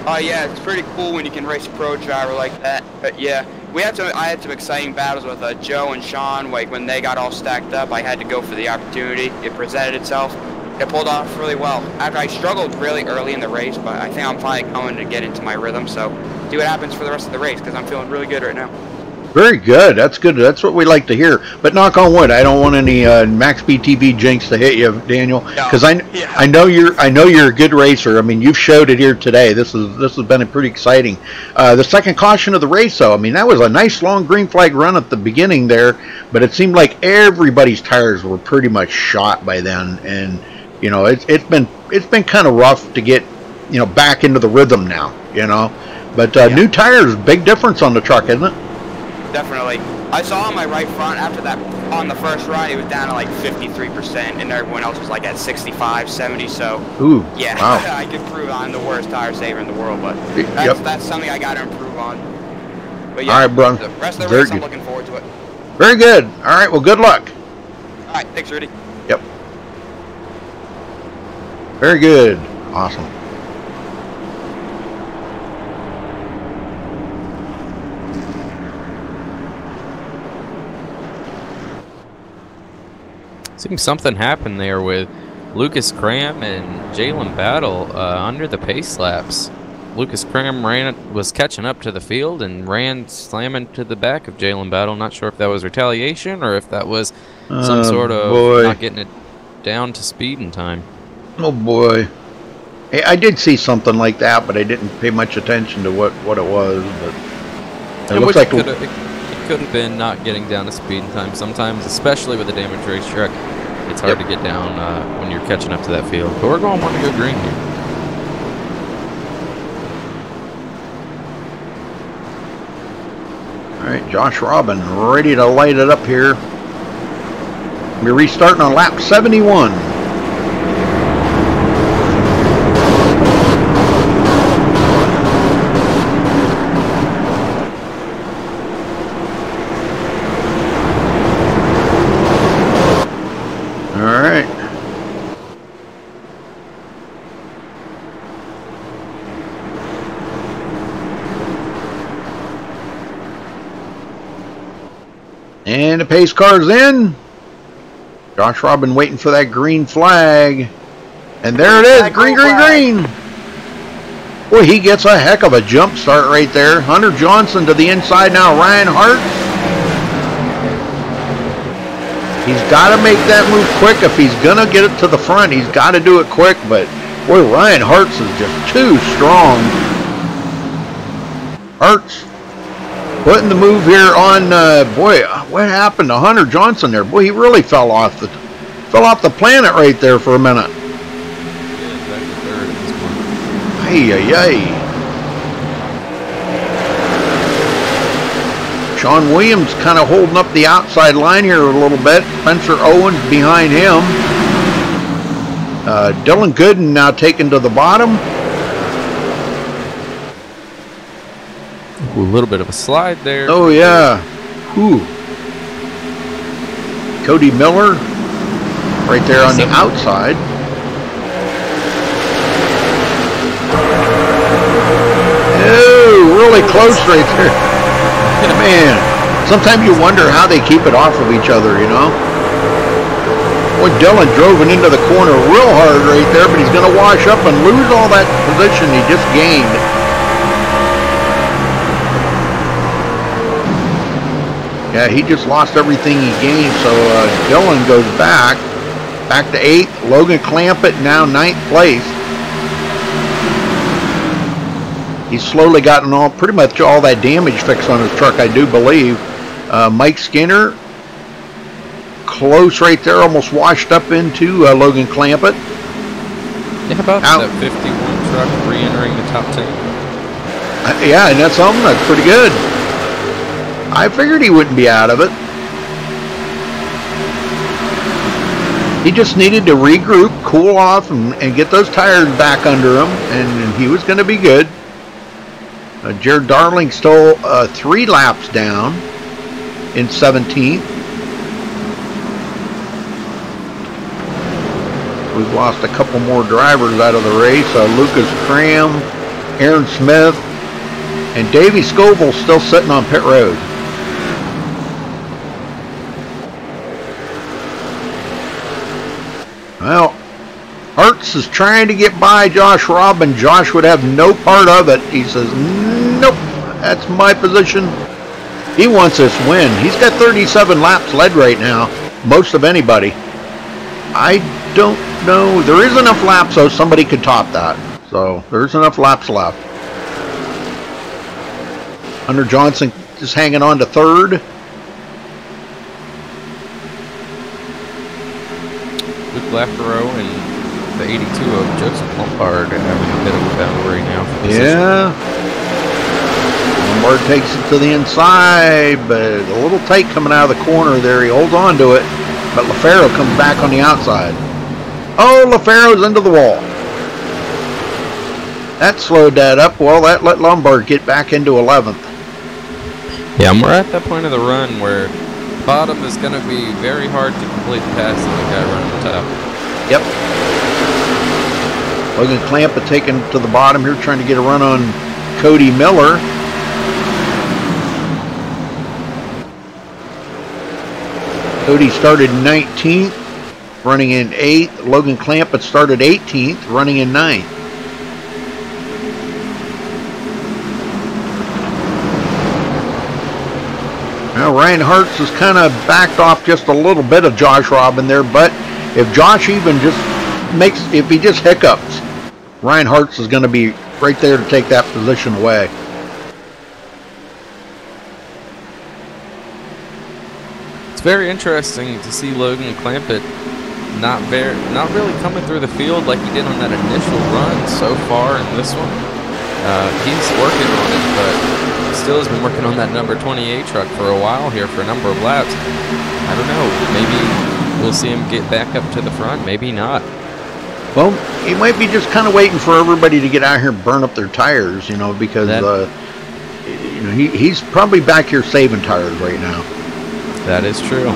Oh yeah, it's pretty cool when you can race a pro driver like that. But yeah, I had some exciting battles with Joe and Sean. Like when they got all stacked up, I had to go for the opportunity. It presented itself. It pulled off really well. After I struggled really early in the race, but I think I'm finally coming to get into my rhythm. So see what happens for the rest of the race because I'm feeling really good right now. Very good. That's good. That's what we like to hear. But knock on wood, I don't want any MaxSpeedTV jinx to hit you, Daniel, because I know you're a good racer. I mean, you've showed it here today. This has been pretty exciting. The second caution of the race, though, I mean, that was a nice long green flag run at the beginning there, but it seemed like everybody's tires were pretty much shot by then, and you know, it's been kind of rough to get back into the rhythm now, But new tires, big difference on the truck, isn't it? Definitely. I saw on my right front after that, on the first run, it was down to like 53%, and everyone else was like at 65, 70, so... Ooh, yeah, wow. I could prove I'm the worst tire saver in the world, but that's something I got to improve on. But yeah, all right, bro. The rest of the race, I'm looking forward to it. Very good. All right, well, good luck. All right, thanks, Rudy. Yep. Very good. Awesome. Seems something happened there with Lucas Cram and Jalen Battle under the pace laps. Lucas Cram was catching up to the field and ran slamming to the back of Jalen Battle. Not sure if that was retaliation or if that was some sort of not getting it down to speed in time. Oh boy. Hey, I did see something like that, but I didn't pay much attention to what it was. But it looks like it could have been not getting down to speed in time. Sometimes, especially with a damaged racetrack, it's hard to get down when you're catching up to that field. But we're going one to go green here. All right, Josh Robin ready to light it up here. We're restarting on lap 71. And the pace car's in. Josh Robin waiting for that green flag. And there it is, green, green, green. Boy, he gets a heck of a jump start right there. Hunter Johnson to the inside now, Ryan Hart. He's got to make that move quick. If he's going to get it to the front, he's got to do it quick. But, boy, Ryan Hart's is just too strong. Hart's putting the move here on, boy, what happened to Hunter Johnson there? Boy, he really fell off the planet right there for a minute. Ay, ay, ay. Sean Williams kind of holding up the outside line here a little bit. Spencer Owens behind him. Dylan Gooden now taken to the bottom. Ooh, a little bit of a slide there. Oh, yeah. Ooh. Cody Miller right there on the outside. Oh, really close right there. Man, sometimes you wonder how they keep it off of each other, you know. Boy, Dylan drove it into the corner real hard right there, but he's going to wash up and lose all that position he just gained. Yeah, he just lost everything he gained, so Dylan goes back to 8th. Logan Clampett now 9th place. He's slowly gotten pretty much all that damage fixed on his truck, I do believe. Mike Skinner, close right there, almost washed up into Logan Clampett. Yeah, about that 51 truck re-entering the top 10. Yeah, and that's something that's pretty good. I figured he wouldn't be out of it. He just needed to regroup, cool off, and get those tires back under him, and he was going to be good. Jared Darling stole 3 laps down in 17th. We've lost a couple more drivers out of the race. Lucas Cram, Aaron Smith, and Davey Scoville still sitting on pit road. Well, Hartz is trying to get by Josh Robin. Josh would have no part of it. He says, nope, that's my position. He wants this win. He's got 37 laps led right now, most of anybody. I don't know. There is enough laps so somebody could top that. So there's enough laps left. Hunter Johnson just hanging on to 3rd. Luke Lafaro and the 82 of Joseph Lombard having a bit of a battle right now. Yeah. Lombard takes it to the inside, but a little tight coming out of the corner there. He holds on to it, but Lafaro comes back on the outside. Oh, Lafaro's into the wall. That slowed that up. Well, that let Lombard get back into 11th. Yeah, we're at that point of the run where bottom is going to be very hard to complete the pass of the guy running the top. Yep. Logan Clampett taken to the bottom here, trying to get a run on Cody Miller. Cody started 19th, running in 8th. Logan Clampett started 18th, running in 9th. Now Ryan Hartz has kind of backed off just a little bit of Josh Robin there, but if Josh even just if he just hiccups, Ryan Hartz is going to be right there to take that position away. It's very interesting to see Logan Clampett not really coming through the field like he did on that initial run so far in this one. He's working on it, but still has been working on that number 28 truck for a while here for a number of laps. I don't know, maybe we'll see him get back up to the front, maybe not. Well, he might be just kind of waiting for everybody to get out here and burn up their tires, you know, because you know, he's probably back here saving tires right now. That is true.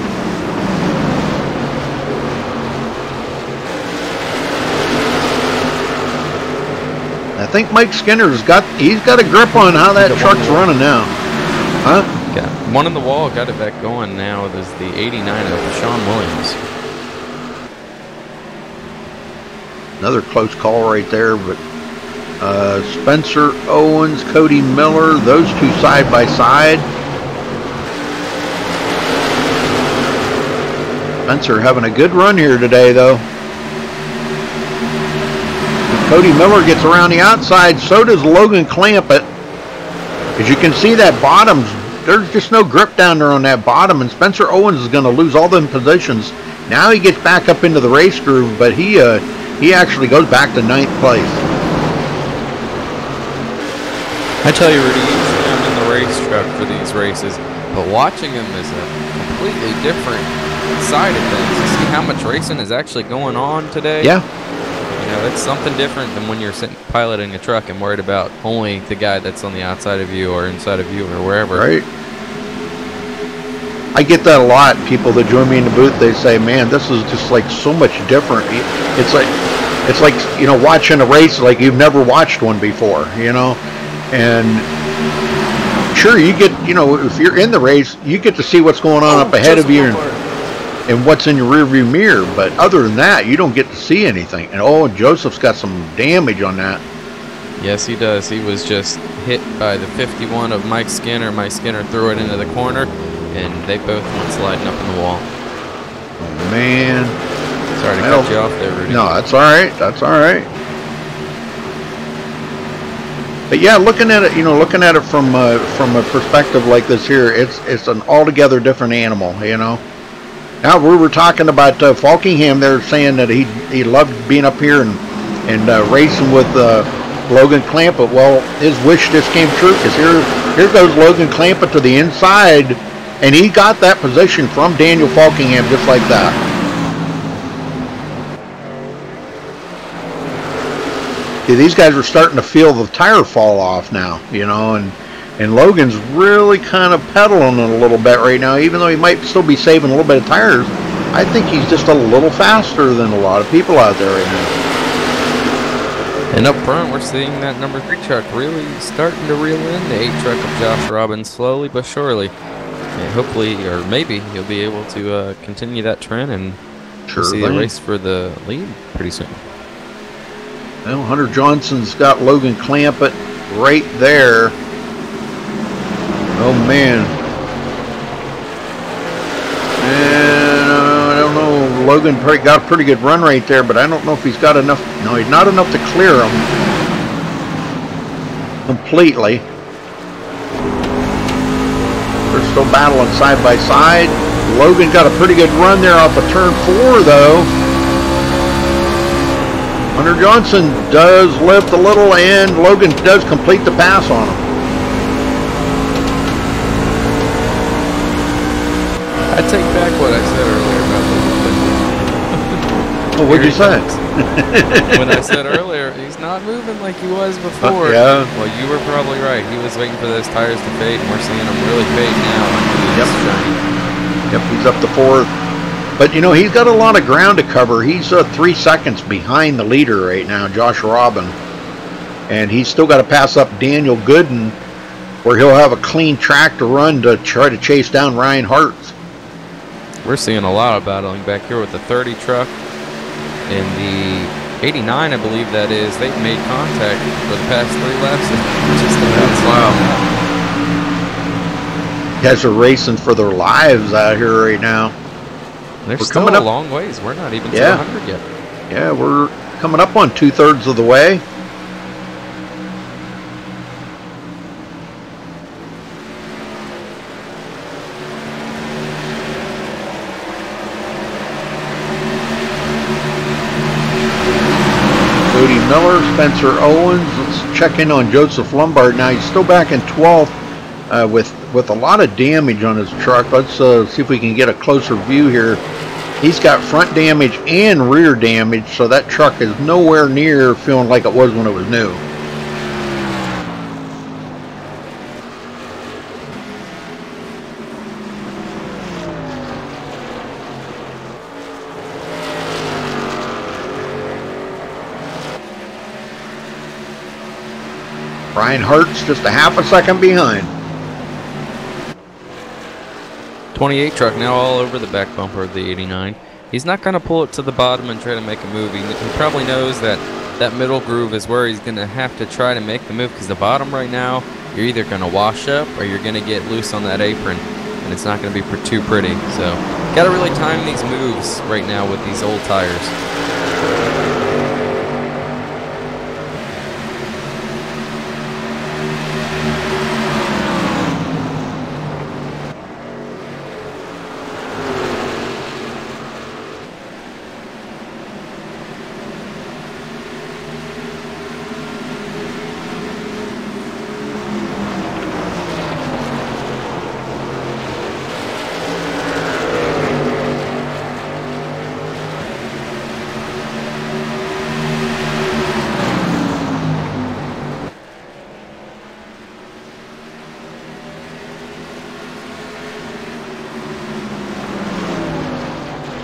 I think Mike Skinner's got a grip on how that truck's running now. Huh? Yeah, one on the wall, got it back going now. There's the 89 of Sean Williams. Another close call right there, but Spencer Owens, Cody Miller, those two side by side. Spencer having a good run here today, though. Cody Miller gets around the outside, so does Logan Clampett. As you can see, that bottom's, there's just no grip down there on that bottom, and Spencer Owens is going to lose all them positions. Now he gets back up into the race groove, but he actually goes back to 9th place. I tell you, Rudy, usually I'm in the race truck for these races, but watching him is a completely different side of things. You see how much racing is actually going on today? Yeah. You know, it's something different than when you're sitting piloting a truck and worried about only the guy that's on the outside of you or inside of you or wherever. Right. I get that a lot. People that join me in the booth, they say, man, this is just like so much different. It's like, you know, watching a race like you've never watched one before, you know? And sure, you get, you know, if you're in the race, you get to see what's going on up ahead of you and what's in your rearview mirror. But other than that, you don't get to see anything. And oh, Joseph's got some damage on that. Yes, he does. He was just hit by the 51 of Mike Skinner. Mike Skinner threw it into the corner, and they both went sliding up in the wall. Oh, man. Sorry to cut you off there, Rudy. No, that's all right. That's all right. But yeah, looking at it, you know, looking at it from a perspective like this here, it's an altogether different animal, you know. Now we were talking about Falkingham there, saying that he loved being up here and racing with Logan Clampett. Well, his wish just came true, because here goes Logan Clampett to the inside, and he got that position from Daniel Falkingham just like that. See, these guys are starting to feel the tire fall off now, you know, and Logan's really kind of pedaling it a little bit right now, even though he might still be saving a little bit of tires. I think he's just a little faster than a lot of people out there right now. And up front, we're seeing that number 3 truck really starting to reel in the 8 truck of Josh Robbins slowly but surely. And hopefully, or maybe, he'll be able to continue that trend and see the race for the lead pretty soon. Well, Hunter Johnson's got Logan Clampett right there. Oh, man. And I don't know. Logan got a pretty good run right there, but I don't know if he's got enough. No, he's not enough to clear him completely. They're still battling side by side. Logan got a pretty good run there off of turn 4, though. Hunter Johnson does lift a little, and Logan does complete the pass on him. I take back what I said earlier about Logan. Oh, what'd you say? When I said earlier, he's not moving like he was before. Yeah. Well, you were probably right. He was waiting for those tires to fade, and we're seeing them really fade now. Yep, he's up to 4th. But, you know, he's got a lot of ground to cover. He's 3 seconds behind the leader right now, Josh Robin. And he's still got to pass up Daniel Gooden, where he'll have a clean track to run to try to chase down Ryan Hartz. We're seeing a lot of battling back here with the 30 truck and the 89, I believe that is. They've made contact for the past 3 laps. Just about Guys are racing for their lives out here right now. They're still a long ways. We're not even to 100 yet. Yeah, we're coming up on 2/3 of the way. Cody Miller, Spencer Owens. Let's check in on Joseph Lombard. Now he's still back in 12th with a lot of damage on his truck. Let's see if we can get a closer view here. He's got front damage and rear damage, so that truck is nowhere near feeling like it was when it was new. Ryan Hartz just a half a second behind. 28 truck now all over the back bumper of the 89. he's not going to pull it to the bottom and try to make a move. He probably knows that that middle groove is where he's going to have to try to make the move, because the bottom right now, you're either going to wash up or you're going to get loose on that apron, and it's not going to be too pretty. So got to really time these moves right now with these old tires.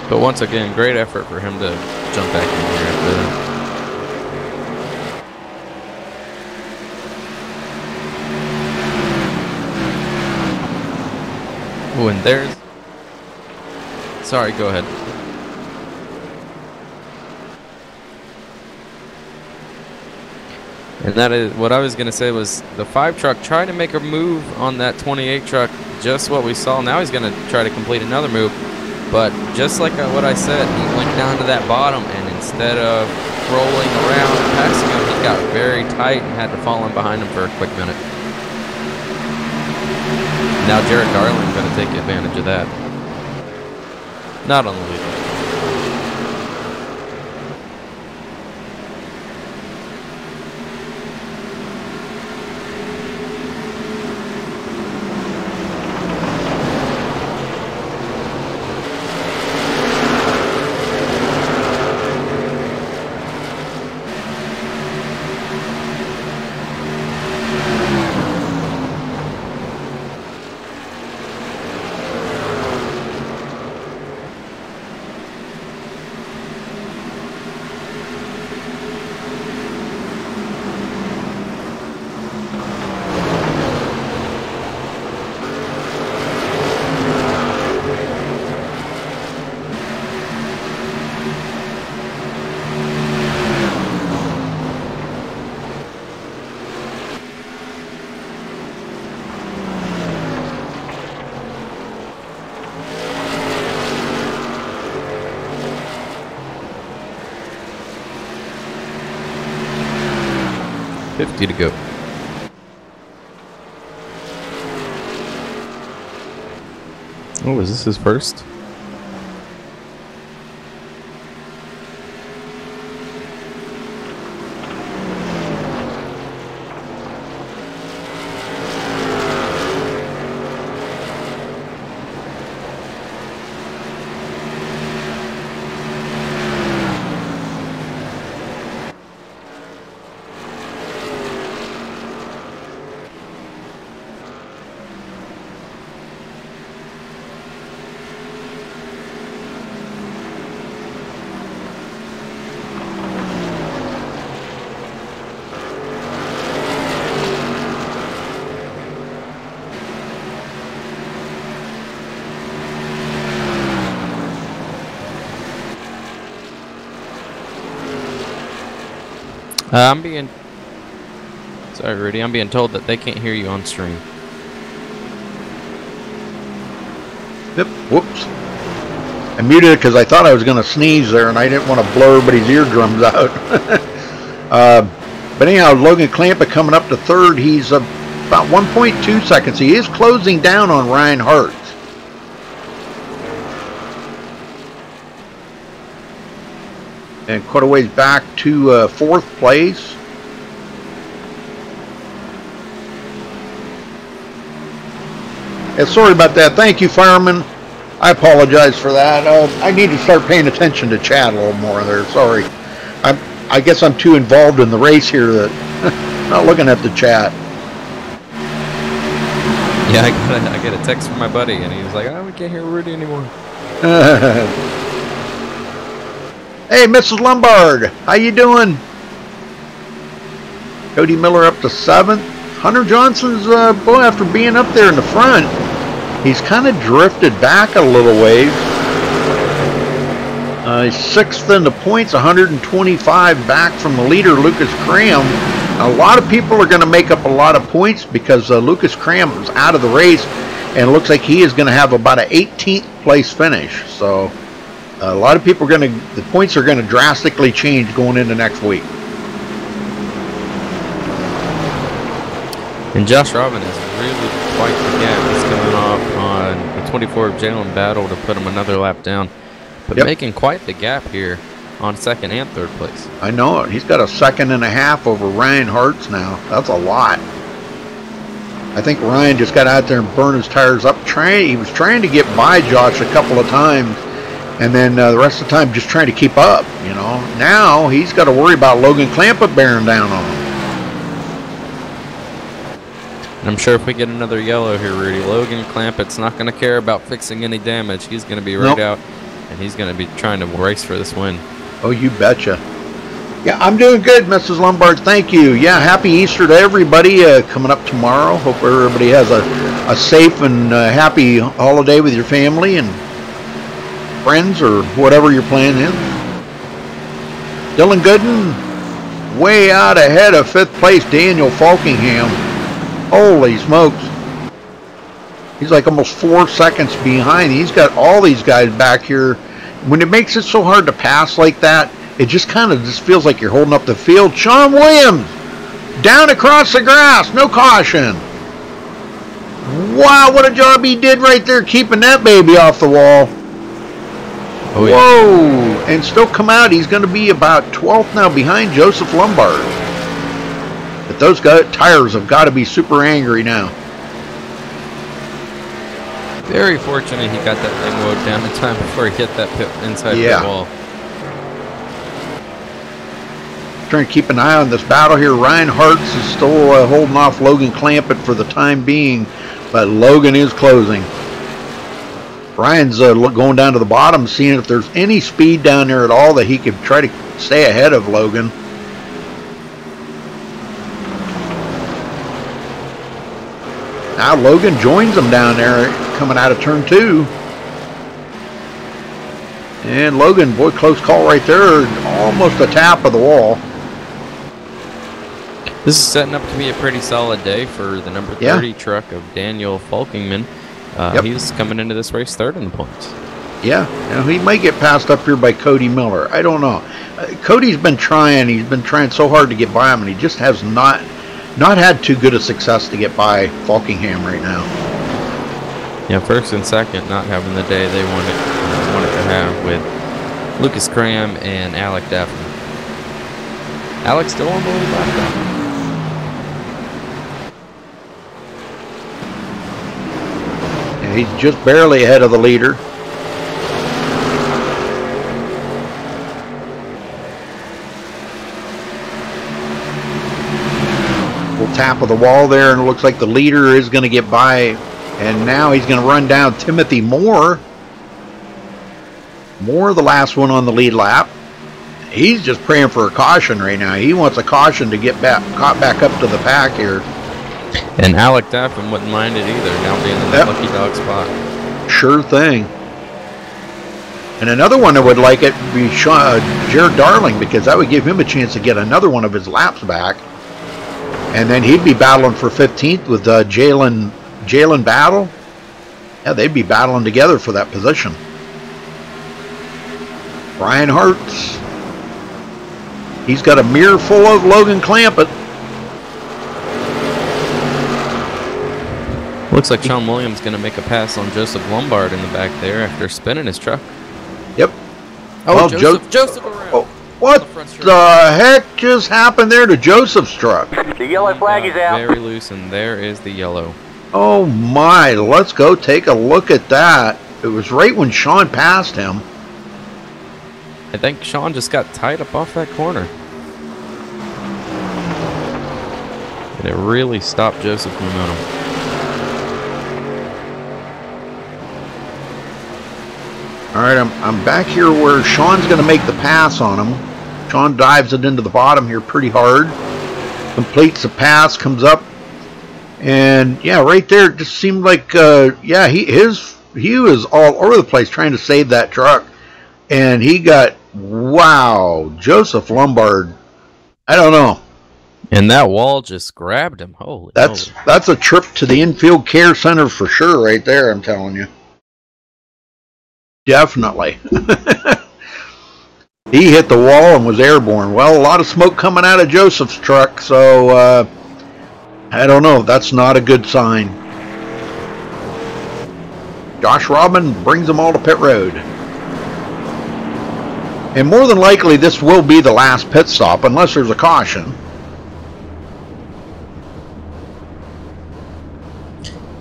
But once again, great effort for him to jump back in here after that. Oh, and there's... Sorry, go ahead. And that is what I was going to say was the 5 truck tried to make a move on that 28 truck, just what we saw. Now he's going to try to complete another move. But just like what I said, he went down to that bottom, and instead of rolling around and passing him, he got very tight and had to fall in behind him for a quick minute. Now Jared Darling's going to take advantage of that. Not on the lead. To go. Oh, is this his first? Sorry, Rudy. I'm being told that they can't hear you on stream. Yep. Whoops. I muted it because I thought I was going to sneeze there, and I didn't want to blow everybody's eardrums out. But anyhow, Logan Clampa coming up to third. He's about 1.2 seconds. He is closing down on Ryan Hart. And quite a ways back to fourth place. Yeah, sorry about that. Thank you, fireman. I apologize for that. I need to start paying attention to chat a little more there. Sorry. I guess I'm too involved in the race here that not looking at the chat. Yeah, I got a text from my buddy, and he was like, "Oh, we can't hear Rudy anymore." Hey, Mrs. Lombard, how you doing? Cody Miller up to 7th. Hunter Johnson's, boy, after being up there in the front, he's kind of drifted back a little ways. He's 6th in the points, 125 back from the leader, Lucas Cram. A lot of people are going to make up a lot of points because Lucas Cram is out of the race, and it looks like he is going to have about an 18th place finish. So a lot of people are going to, the points are going to drastically change going into next week. And Josh Robin is really quite the gap. He's coming off on the 24 of Jalen Battle to put him another lap down. But making quite the gap here on 2nd and 3rd place. I know it. He's got a 2.5 over Ryan Hartz now. That's a lot. I think Ryan just got out there and burned his tires up. He was trying to get by Josh a couple of times, and then the rest of the time just trying to keep up, you know. Now he's got to worry about Logan Clampett bearing down on him. And I'm sure if we get another yellow here, Rudy, Logan Clampett's not going to care about fixing any damage. He's going to be right out, and he's going to be trying to race for this win. Oh, you betcha. Yeah, I'm doing good, Mrs. Lombard. Thank you. Yeah, happy Easter to everybody coming up tomorrow. Hope everybody has a safe and happy holiday with your family and friends or whatever your plan is. Dylan Gooden, way out ahead of 5th place, Daniel Falkingham. Holy smokes. He's like almost 4 seconds behind. He's got all these guys back here. When it makes it so hard to pass like that, it just kind of just feels like you're holding up the field. Sean Williams, down across the grass, no caution. Wow, what a job he did right there keeping that baby off the wall. Oh, yeah. Whoa, and still come out. He's going to be about 12th now behind Joseph Lombard. But those tires have got to be super angry now. Very fortunate he got that thing mowed down in time before he hit that pit inside the wall. Trying to keep an eye on this battle here. Ryan Hartz is still holding off Logan Clampett for the time being, but Logan is closing. Ryan's going down to the bottom, seeing if there's any speed down there at all that he could try to stay ahead of Logan. Now Logan joins him down there coming out of turn 2. And Logan, boy, close call right there. Almost a tap of the wall. This is setting up to be a pretty solid day for the number 30 truck of Daniel Falkingman. He's coming into this race 3rd in the points. Yeah, now he might get passed up here by Cody Miller. I don't know. Cody's been trying. He's been trying so hard to get by him, and he just has not had too good a success to get by Falkingham right now. Yeah, 1st and 2nd not having the day they wanted to have with Lucas Cram and Alec Daffner. Alex still on the lead lap though. And he's just barely ahead of the leader. Tap of the wall there, and it looks like the leader is going to get by, and now he's going to run down Timothy Moore. Moore, the last one on the lead lap. He's just praying for a caution right now. He wants a caution to get caught back up to the pack here. And Alec Daffin wouldn't mind it either, now being in the lucky dog spot. Sure thing. And another one that would like it would be Jared Darling, because that would give him a chance to get another one of his laps back. And then he'd be battling for 15th with Jalen Battle. Yeah, they'd be battling together for that position. Ryan Hartz. He's got a mirror full of Logan Clampett. Looks like Sean Williams going to make a pass on Joseph Lombard in the back there after spinning his truck. Yep. Oh, Joseph around. Oh, what the heck just happened there to Joseph's truck? The yellow flag is out. Very loose, and there is the yellow. Oh my, let's go take a look at that. It was right when Sean passed him. I think Sean just got tied up off that corner. And it really stopped Joseph's momentum. All right, I'm back here where Sean's going to make the pass on him. Sean dives it into the bottom here pretty hard. Completes the pass, comes up. And, yeah, right there, it just seemed like, yeah, he was all over the place trying to save that truck. And he got, wow, Joseph Lombard. I don't know. And that wall just grabbed him. Holy That's moly. a trip to the infield care center for sure right there, I'm telling you. Definitely. He hit the wall and was airborne. Well, a lot of smoke coming out of Joseph's truck, so I don't know. That's not a good sign. Josh Robin brings them all to pit road. And more than likely, this will be the last pit stop, unless there's a caution.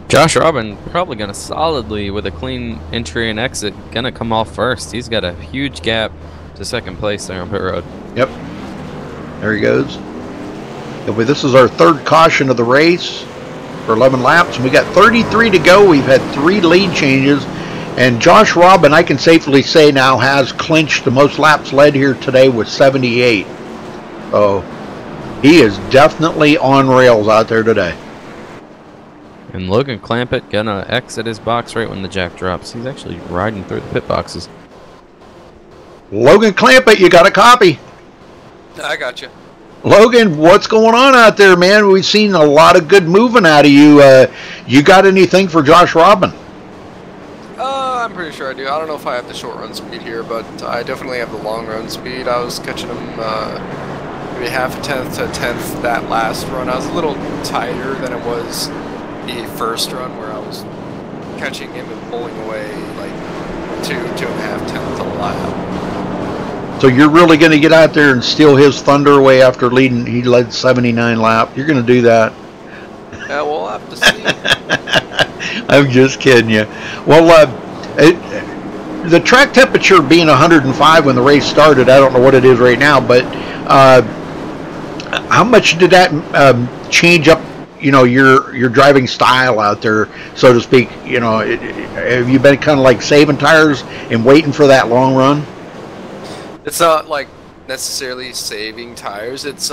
Josh Robin probably going to solidly, with a clean entry and exit, going to come off first. He's got a huge gap to second place there on pit road. Yep. There he goes. This is our third caution of the race for 11 laps. We got 33 to go. We've had 3 lead changes. And Josh Robin, I can safely say now, has clinched the most laps led here today with 78. So he is definitely on rails out there today. And Logan Clampett gonna exit his box right when the jack drops. He's actually riding through the pit boxes. Logan Clampett, you got a copy. I got you. Logan, what's going on out there, man? We've seen a lot of good moving out of you. You got anything for Josh Robin? I'm pretty sure I do. I don't know if I have the short run speed here, but I definitely have the long run speed. I was catching him maybe half a tenth to a tenth that last run. I was a little tighter than it was the first run, where I was catching him and pulling away like 2.5 tenths a lap. So you're really going to get out there and steal his thunder away after leading? He led 79 laps. You're going to do that? Yeah, we'll have to see. I'm just kidding you. Well, the track temperature being 105 when the race started, I don't know what it is right now, but how much did that change up, you know, your driving style out there, so to speak? You know, have you been kind of like saving tires and waiting for that long run? It's not like necessarily saving tires. It's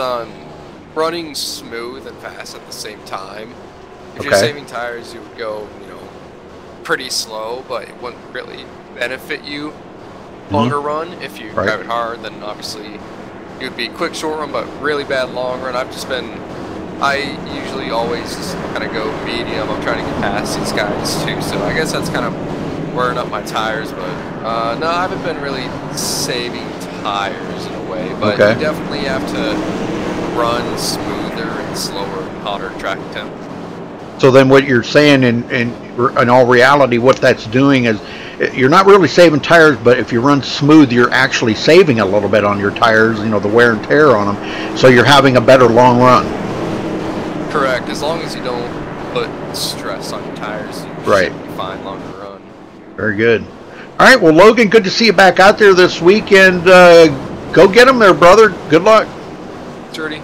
running smooth and fast at the same time. If you're saving tires, you would go, you know, pretty slow, but it wouldn't really benefit you longer run. If you drive it hard, then obviously it would be quick short run, but really bad long run. I usually always just kind of go medium. I'm trying to get past these guys too, so I guess that's kind of wearing up my tires. But no, I haven't been really saving tires in a way, but you definitely have to run smoother and slower and hotter track temp. So then what you're saying in all reality, what that's doing is you're not really saving tires, but if you run smooth, you're actually saving a little bit on your tires, you know, the wear and tear on them, so you're having a better long run. Correct. As long as you don't put stress on your tires, you should be fine longer run. Very good. All right, well, Logan, good to see you back out there this week, and go get him there, brother. Good luck. Jordy.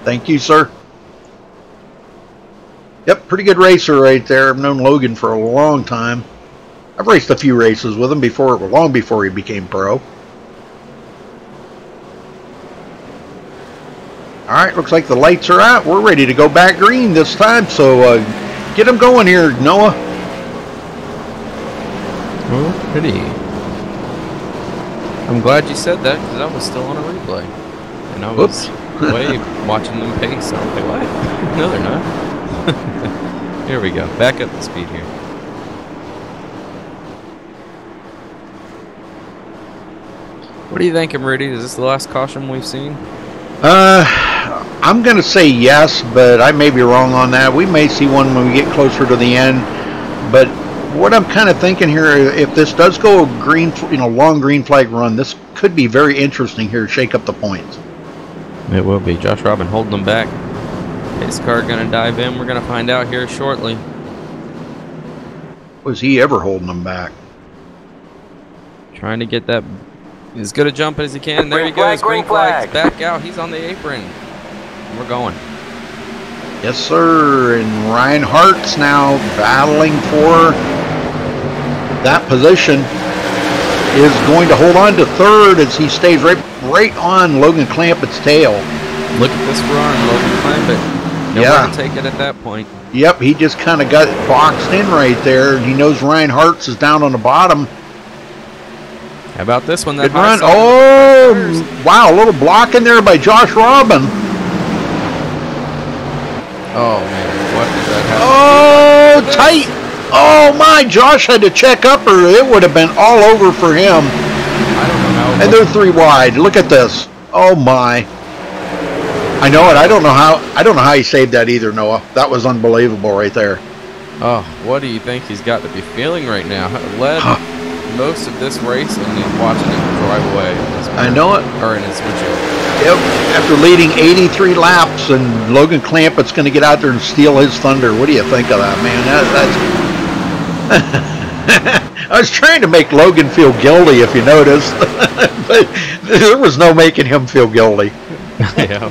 Thank you, sir. Yep, pretty good racer right there. I've known Logan for a long time. I've raced a few races with him before, long before he became pro. All right, looks like the lights are out. We're ready to go back green this time, so get them going here, Noah. Oh, pretty. I'm glad you said that, because I was still on a replay. And I was way watching them pace. I was like, what? No, they're not. Here we go. Back up the speed here. What are you thinking, Rudy? Is this the last caution we've seen? I'm going to say yes, but I may be wrong on that. We may see one when we get closer to the end. But what I'm kind of thinking here, if this does go a green, you know, long green flag run, this could be very interesting here. Shake up the points. It will be. Josh Robin holding them back. His car going to dive in. We're going to find out here shortly. Was he ever holding them back? Trying to get that as good a jump as he can. There he goes. Green flag. Back out. He's on the apron. We're going. Yes, sir. And Ryan Hart's now battling for that position. Is going to hold on to third as he stays right on Logan Clampett's tail. Look at this run, Logan Clampett. Nowhere to take it at that point. Yep, he just kind of got boxed in right there. He knows Ryan Hart's is down on the bottom. How about this one? Good run. Oh, wow. A little block in there by Josh Robin. Oh, man. What did that happen? Oh, tight. Oh, my. Josh had to check up or it would have been all over for him. I don't know how. And they're 3 wide. Look at this. Oh, my. I know it. I don't know how he saved that either, Noah. That was unbelievable right there. Oh, what do you think he's got to be feeling right now? Led most of this race and then watching it drive away. I know it. Or in his windshield. Yep. After leading 83 laps, and Logan Clampett's going to get out there and steal his thunder. What do you think of that, man? That's. I was trying to make Logan feel guilty, if you noticed, but there was no making him feel guilty. Yeah.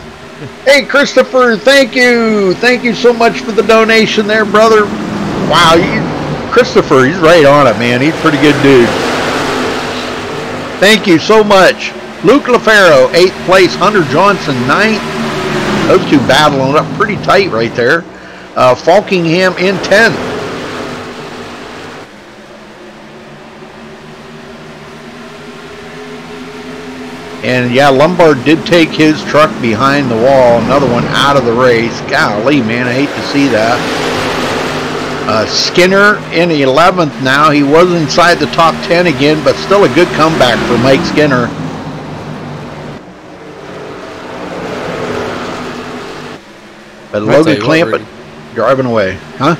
Hey, Christopher, thank you. Thank you so much for the donation there, brother. Wow, Christopher, he's right on it, man. He's a pretty good dude. Thank you so much. Luke LaFaro, 8th place. Hunter Johnson, 9th. Those two battling it up pretty tight right there. Falkingham in 10th. And yeah, Lombard did take his truck behind the wall. Another one out of the race. Golly, man, I hate to see that. Skinner in 11th now. He was inside the top 10 again, but still a good comeback for Mike Skinner. But Logan Clampett driving away. Huh?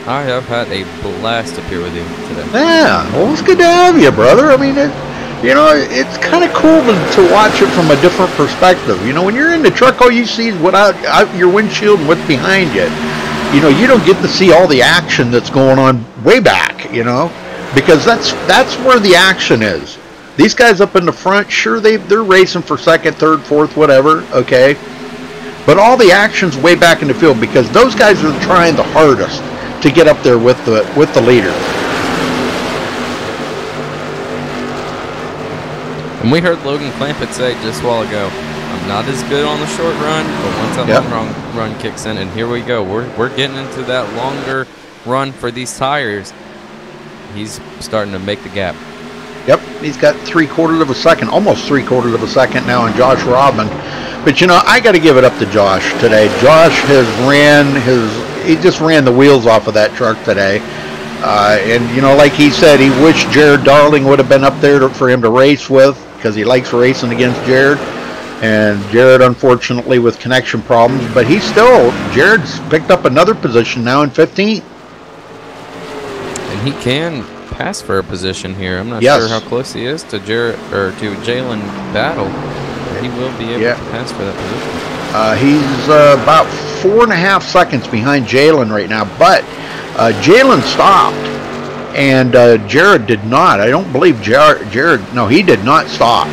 I have had a blast up here with you today. Yeah, well, it's good to have you, brother. I mean, you know, it's kind of cool to watch it from a different perspective. You know, when you're in the truck, all you see is what out your windshield and what's behind you. You know, you don't get to see all the action that's going on way back, you know, because that's where the action is. These guys up in the front, sure, they're racing for second, third, fourth, whatever, okay, but all the action's way back in the field because those guys are trying the hardest to get up there with the leader. And we heard Logan Clampett say just a while ago, I'm not as good on the short run, but once that long run kicks in, and here we go. We're getting into that longer run for these tires. He's starting to make the gap. Yep, he's got 3/4 of a second, almost 3/4 of a second now on Josh Robin. But you know, I got to give it up to Josh today. Josh has he just ran the wheels off of that truck today. And you know, like he said, he wished Jared Darling would have been up there for him to race with because he likes racing against Jared. And Jared, unfortunately, with connection problems, but Jared's picked up another position now in 15th. And he can pass for a position here. I'm not sure how close he is to Jared or to Jalen Battle. He will be able to pass for that position. He's about 4.5 seconds behind Jalen right now, but Jalen stopped, and Jared did not. I don't believe Jared. No, he did not stop.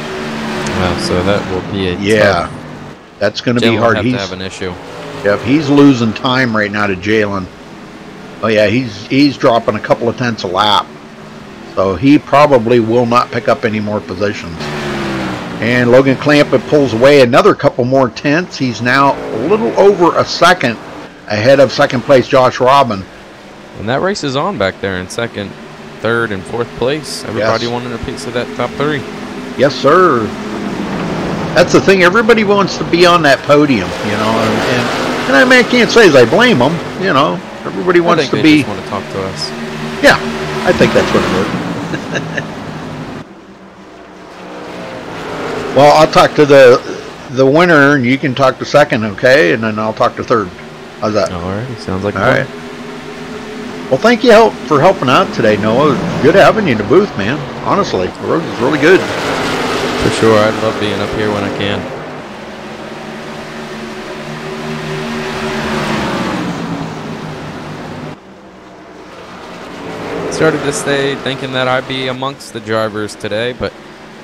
Well, so that will be a that's going to be hard. He's have an issue. Yep, he's losing time right now to Jalen. Oh yeah, he's dropping a couple of tenths a lap, so he probably will not pick up any more positions. And Logan Clampett pulls away another couple more tenths. He's now a little over a second ahead of second place Josh Robin. And that race is on back there in second, third, and fourth place. Everybody wanting a piece of that top 3. Yes, sir. That's the thing. Everybody wants to be on that podium, you know. And I mean, I can't say as I blame them. You know, everybody wants to be. Just want to talk to us. Yeah, I think that's what it is. Well, I'll talk to the winner, and you can talk to second, okay? And then I'll talk to third. How's that? All right. Sounds like all right. Well, thank you for helping out today, Noah. Good having you in the booth, man. Honestly, the road is really good. For sure. I'd love being up here when I can. Started this day thinking that I'd be amongst the drivers today, but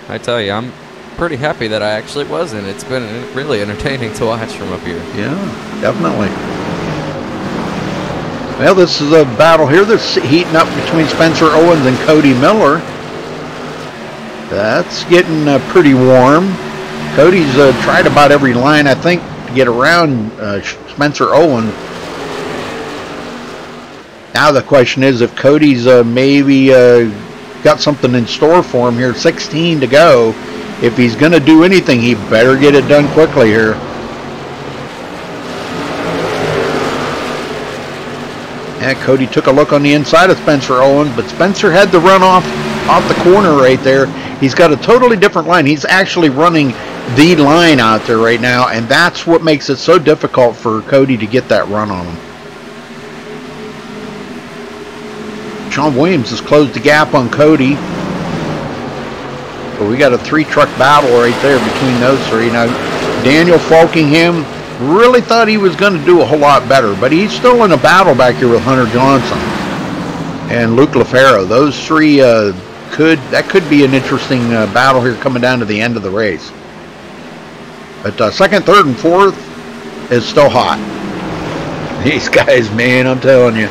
I tell you, I'm pretty happy that I actually wasn't. It's been really entertaining to watch from up here. Yeah, definitely. Well, this is a battle here that's heating up between Spencer Owens and Cody Miller. That's getting pretty warm. Cody's tried about every line, I think, to get around Spencer Owens. Now the question is if Cody's maybe got something in store for him here. 16 to go. If he's going to do anything, he better get it done quickly here. And Cody took a look on the inside of Spencer Owens, but Spencer had the run off the corner right there. He's got a totally different line. He's actually running the line out there right now, and that's what makes it so difficult for Cody to get that run on him. Sean Williams has closed the gap on Cody. But we got a 3-truck battle right there between those three. Now, Daniel Falkingham really thought he was going to do a whole lot better, but he's still in a battle back here with Hunter Johnson and Luke LaFaro. Those three could be an interesting battle here coming down to the end of the race. But second, third, and fourth is still hot. These guys, man, I'm telling you.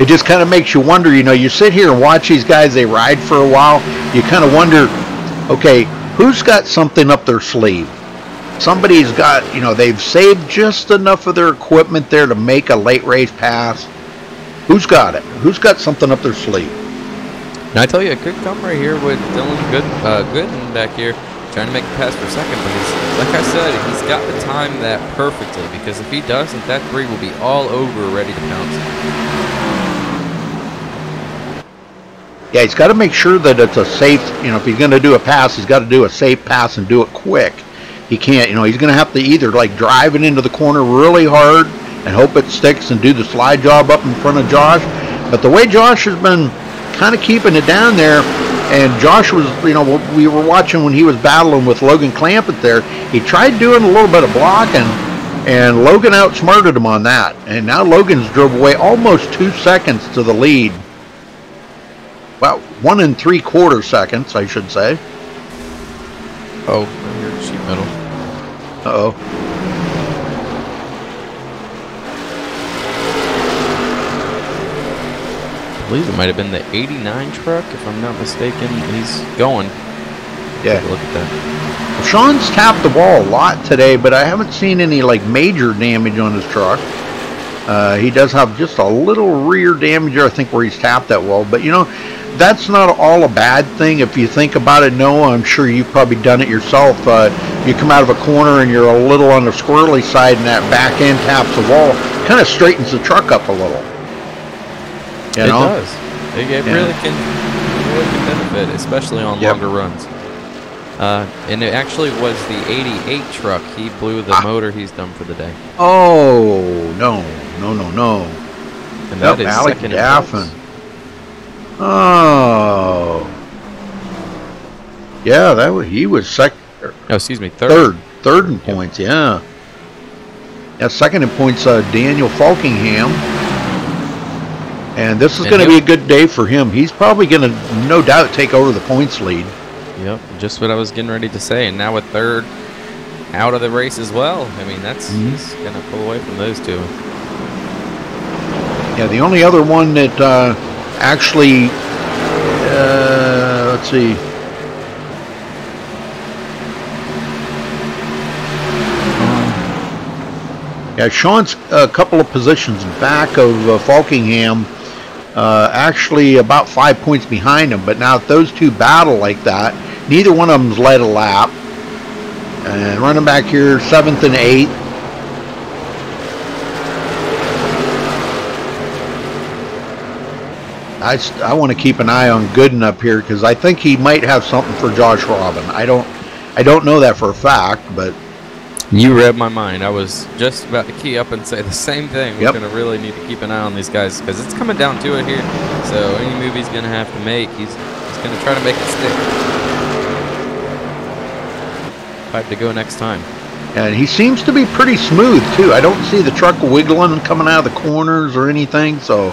It just kind of makes you wonder, you know, you sit here and watch these guys, they ride for a while, you kind of wonder, okay, who's got something up their sleeve? Somebody's got, you know, they've saved just enough of their equipment there to make a late race pass. Who's got it? Who's got something up their sleeve? And I tell you, a good come right here with Dylan Gooden back here, trying to make a pass for second, but he's, like I said, he's got to time that perfectly, because if he doesn't, that 3 will be all over, ready to pounce. Yeah, he's got to make sure that it's a safe, you know, if he's going to do a pass, he's got to do a safe pass and do it quick. He can't, you know, he's going to have to either like drive it into the corner really hard and hope it sticks and do the slide job up in front of Josh. But the way Josh has been kind of keeping it down there, and Josh was, you know, we were watching when he was battling with Logan Clampett there, he tried doing a little bit of blocking, and Logan outsmarted him on that. And now Logan's drove away almost 2 seconds to the lead. About 1 3/4 seconds, I should say. Oh, you're sheet metal. Uh-oh. I believe it might have been the 89 truck, if I'm not mistaken. He's going. Yeah. Look at that. Well, Sean's tapped the wall a lot today, but I haven't seen any like major damage on his truck. He does have just a little rear damage, I think, where he's tapped that wall. But, you know, that's not all a bad thing if you think about it. Noah, I'm sure you've probably done it yourself. You come out of a corner and you're a little on the squirrely side, and that back end taps the wall, kind of straightens the truck up a little. You know? It does. It really can benefit, especially on longer runs. And it actually was the 88 truck. He blew the motor he's done for the day. Oh, no. And that is Alec second Daffin. Oh. Yeah, he was second. Oh, excuse me, third. Third in points, yeah. Yeah, second in points, Daniel Falkingham. And this is going to be a good day for him. He's probably going to, no doubt, take over the points lead. Yep, just what I was getting ready to say. And now with third out of the race as well. I mean, that's he's going to pull away from those two. Yeah, the only other one that actually, let's see. Yeah, Sean's a couple of positions back of Falkingham, actually about 5 points behind him. But now if those two battle like that, neither one of them's led a lap. And running back here, 7th and 8th. I want to keep an eye on Gooden up here, because I think he might have something for Josh Robin. I don't know that for a fact, but you read my mind. I was just about to key up and say the same thing. We're going to really need to keep an eye on these guys, because it's coming down to it here. So any move he's going to have to make, he's going to try to make it stick. 5 to go next time. And he seems to be pretty smooth too. I don't see the truck wiggling coming out of the corners or anything, so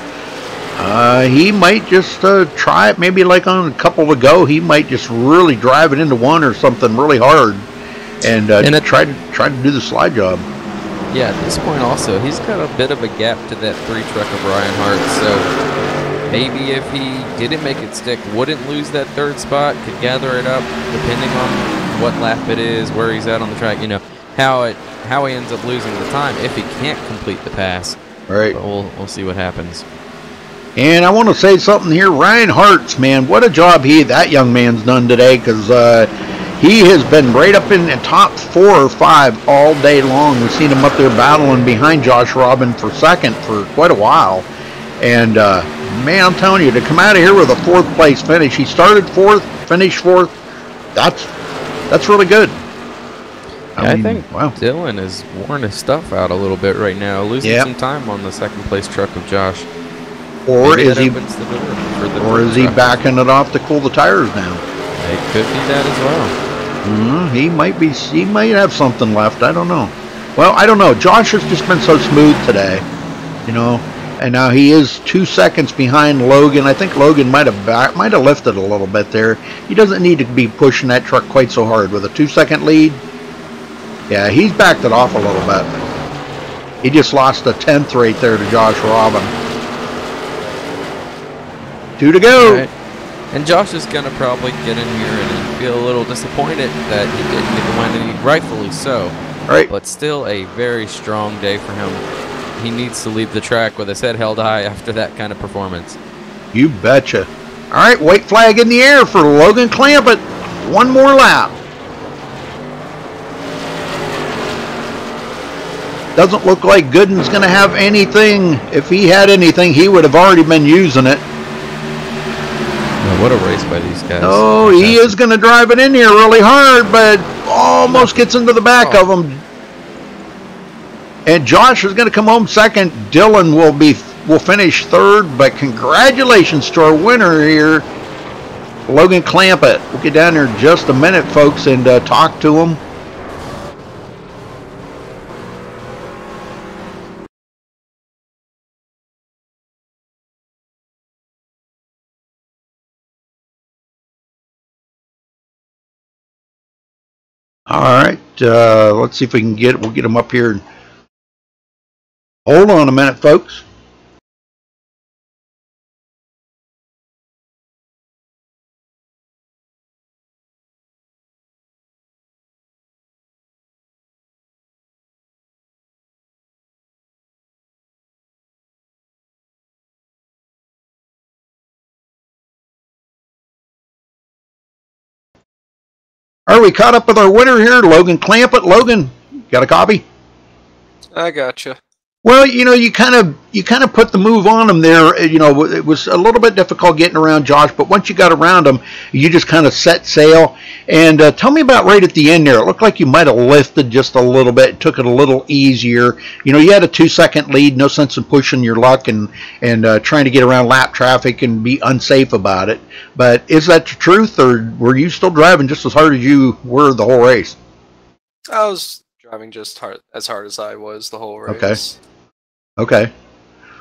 he might just try it, maybe like on a couple to go. He might just really drive it into one or something really hard, and try to do the slide job. Yeah, at this point also, he's got a bit of a gap to that 3 truck of Ryan Hart. So maybe if he didn't make it stick, wouldn't lose that 3rd spot, could gather it up, depending on what lap it is, where he's at on the track. You know how he ends up losing the time if he can't complete the pass. Right. But we'll see what happens. And I want to say something here. Ryan Hartz, man, what a job that young man's done today, because he has been right up in the top 4 or 5 all day long. We've seen him up there battling behind Josh Robin for second for quite a while. And, man, I'm telling you, to come out of here with a 4th place finish. He started 4th, finished 4th. That's really good. I think Dylan is worn his stuff out a little bit right now, losing some time on the 2nd place truck of Josh. Or is he backing it off to cool the tires down? It could be that as well. He might have something left. I don't know. Well, I don't know. Josh has just been so smooth today, you know. And now he is 2 seconds behind Logan. I think Logan might have lifted a little bit there. He doesn't need to be pushing that truck quite so hard with a 2-second lead. Yeah, he's backed it off a little bit. He just lost a 10th right there to Josh Robin. 2 to go. Right. And Josh is going to probably get in here and feel a little disappointed that he didn't get the win, and rightfully so. Right. But still a very strong day for him. He needs to leave the track with his head held high after that kind of performance. You betcha. All right, white flag in the air for Logan Clampett. 1 more lap. Doesn't look like Gooden's going to have anything. If he had anything, he would have already been using it. What a race by these guys. Oh, he is going to drive it in here really hard, but almost gets into the back of him. And Josh is going to come home second. Dylan will finish third, but congratulations to our winner here, Logan Clampett. We'll get down there in just a minute, folks, and talk to him. All right, let's see if we can we'll get him up here. Hold on a minute, folks. Are we caught up with our winner here, Logan Clampett? Logan, got a copy? I gotcha. Well, you know, you kind of put the move on him there. You know, it was a little bit difficult getting around Josh, but once you got around him, you just kind of set sail. And tell me about right at the end there. It looked like you might have lifted just a little bit, took it a little easier. You know, you had a 2-second lead, no sense in pushing your luck and trying to get around lap traffic and be unsafe about it. But is that the truth, or were you still driving just as hard as you were the whole race? I was driving just as hard as I was the whole race. Okay.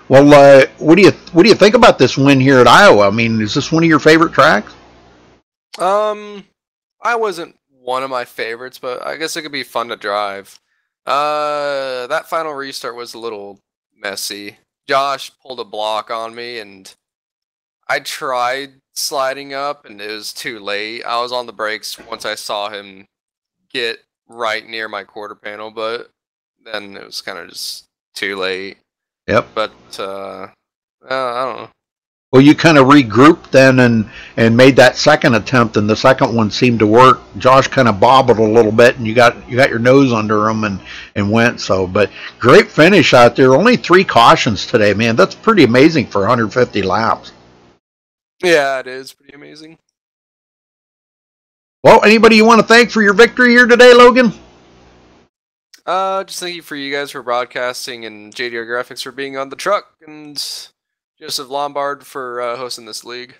Well, what do you think about this win here at Iowa? I mean, is this one of your favorite tracks? I wasn't one of my favorites, but I guess it could be fun to drive. That final restart was a little messy. Josh pulled a block on me, and I tried sliding up, and it was too late. I was on the brakes once I saw him get right near my quarter panel, but then it was kind of just too late. Yep. But I don't know. Well, you kind of regrouped then and made that second attempt, and the second one seemed to work. Josh kind of bobbled a little bit, and you got your nose under him and went. So, but great finish out there. Only 3 cautions today, man. That's pretty amazing for 150 laps. Yeah, it is pretty amazing. Well, anybody you want to thank for your victory here today, Logan? Just thank you for you guys for broadcasting, and JDR Graphics for being on the truck, and Joseph Lombard for hosting this league.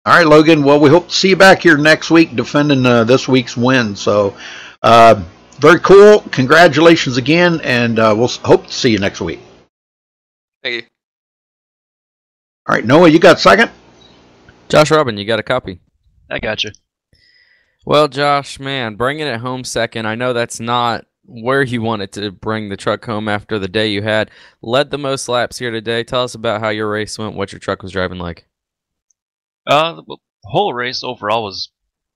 All right, Logan. Well, we hope to see you back here next week defending this week's win. So, very cool. Congratulations again, and we'll hope to see you next week. Thank you. All right, Noah, you got second? Josh Robin, you got a copy? I got you. Well, Josh, man, bringing it home second. I know that's not where you wanted to bring the truck home after the day you had. Led the most laps here today. Tell us about how your race went, what your truck was driving like. The whole race overall was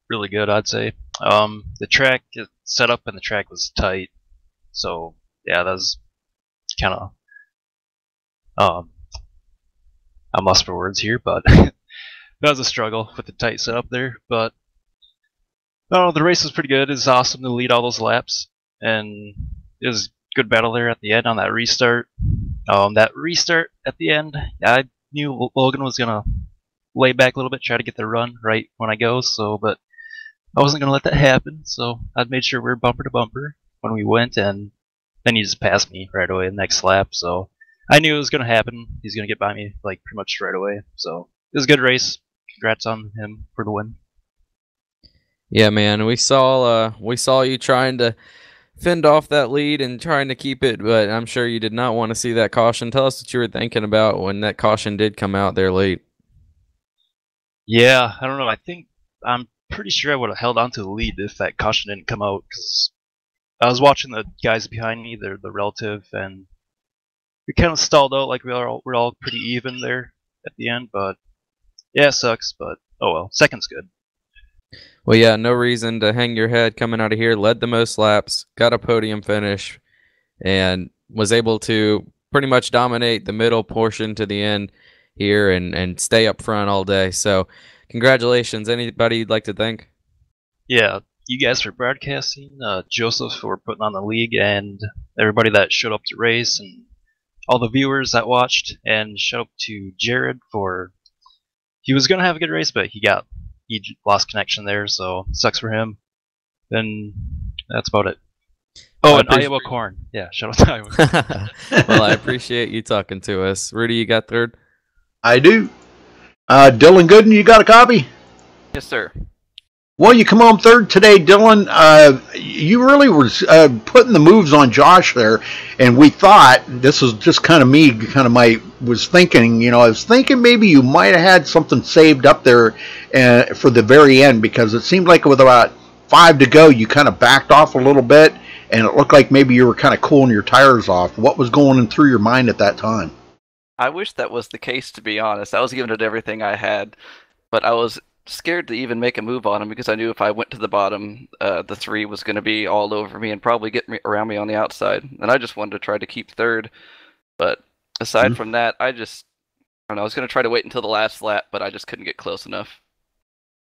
really good, I'd say. The track set up and the track was tight. So, yeah, that was kind of I'm lost for words here, but that was a struggle with the tight setup there. But no, the race was pretty good. It was awesome to lead all those laps, and it was a good battle there at the end on that restart. That restart at the end, I knew Logan was gonna lay back a little bit, try to get the run right when I go. But I wasn't gonna let that happen. So I made sure we were bumper to bumper when we went, and then he just passed me right away the next lap. So I knew it was gonna happen. He's gonna get by me like pretty much right away. So it was a good race. Congrats on him for the win. Yeah, man, we saw you trying to fend off that lead and trying to keep it, but I'm sure you did not want to see that caution. Tell us what you were thinking about when that caution did come out there late. Yeah, I don't know. I'm pretty sure I would have held on to the lead if that caution didn't come out, because I was watching the guys behind me, the relative, and we kind of stalled out. Like we're all pretty even there at the end. But yeah, it sucks. But oh well, second's good. Well, yeah, no reason to hang your head coming out of here. Led the most laps, got a podium finish, and was able to pretty much dominate the middle portion to the end here and stay up front all day. So congratulations. Anybody you'd like to thank? Yeah, you guys for broadcasting, Joseph for putting on the league, and everybody that showed up to race, and all the viewers that watched, and shout out to Jared for, he was going to have a good race, but he lost connection there, so sucks for him. Then that's about it. Oh, and Iowa Corn. Yeah, shout out to Iowa Corn. Well, I appreciate you talking to us. Rudy, you got third? I do. Dylan Gooden, you got a copy? Yes, sir. Well, you come home third today, Dylan. You really were putting the moves on Josh there, and we thought, this was just kind of me, was thinking, I was thinking maybe you might have had something saved up there for the very end, because it seemed like with about 5 to go, you kind of backed off a little bit, and it looked like maybe you were kind of cooling your tires off. What was going through your mind at that time? I wish that was the case, to be honest. I was giving it everything I had, but I was scared to even make a move on him, because I knew if I went to the bottom, the 3 was going to be all over me and probably get me around me on the outside. And I just wanted to try to keep third. But aside from that, I don't know, I was going to try to wait until the last lap, but I just couldn't get close enough.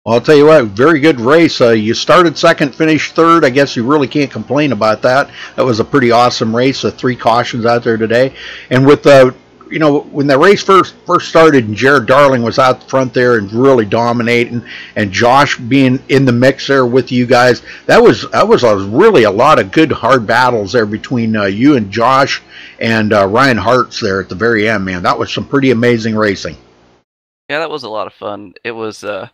Well, I'll tell you what, very good race. You started second, finished third. I guess you really can't complain about that. That was a pretty awesome race. 3 cautions out there today. And with when the race first started and Jared Darling was out front there and really dominating, and Josh being in the mix there with you guys, that was really a lot of good hard battles there between you and Josh and Ryan Hartz there at the very end, man. That was some pretty amazing racing. Yeah, that was a lot of fun. It was kind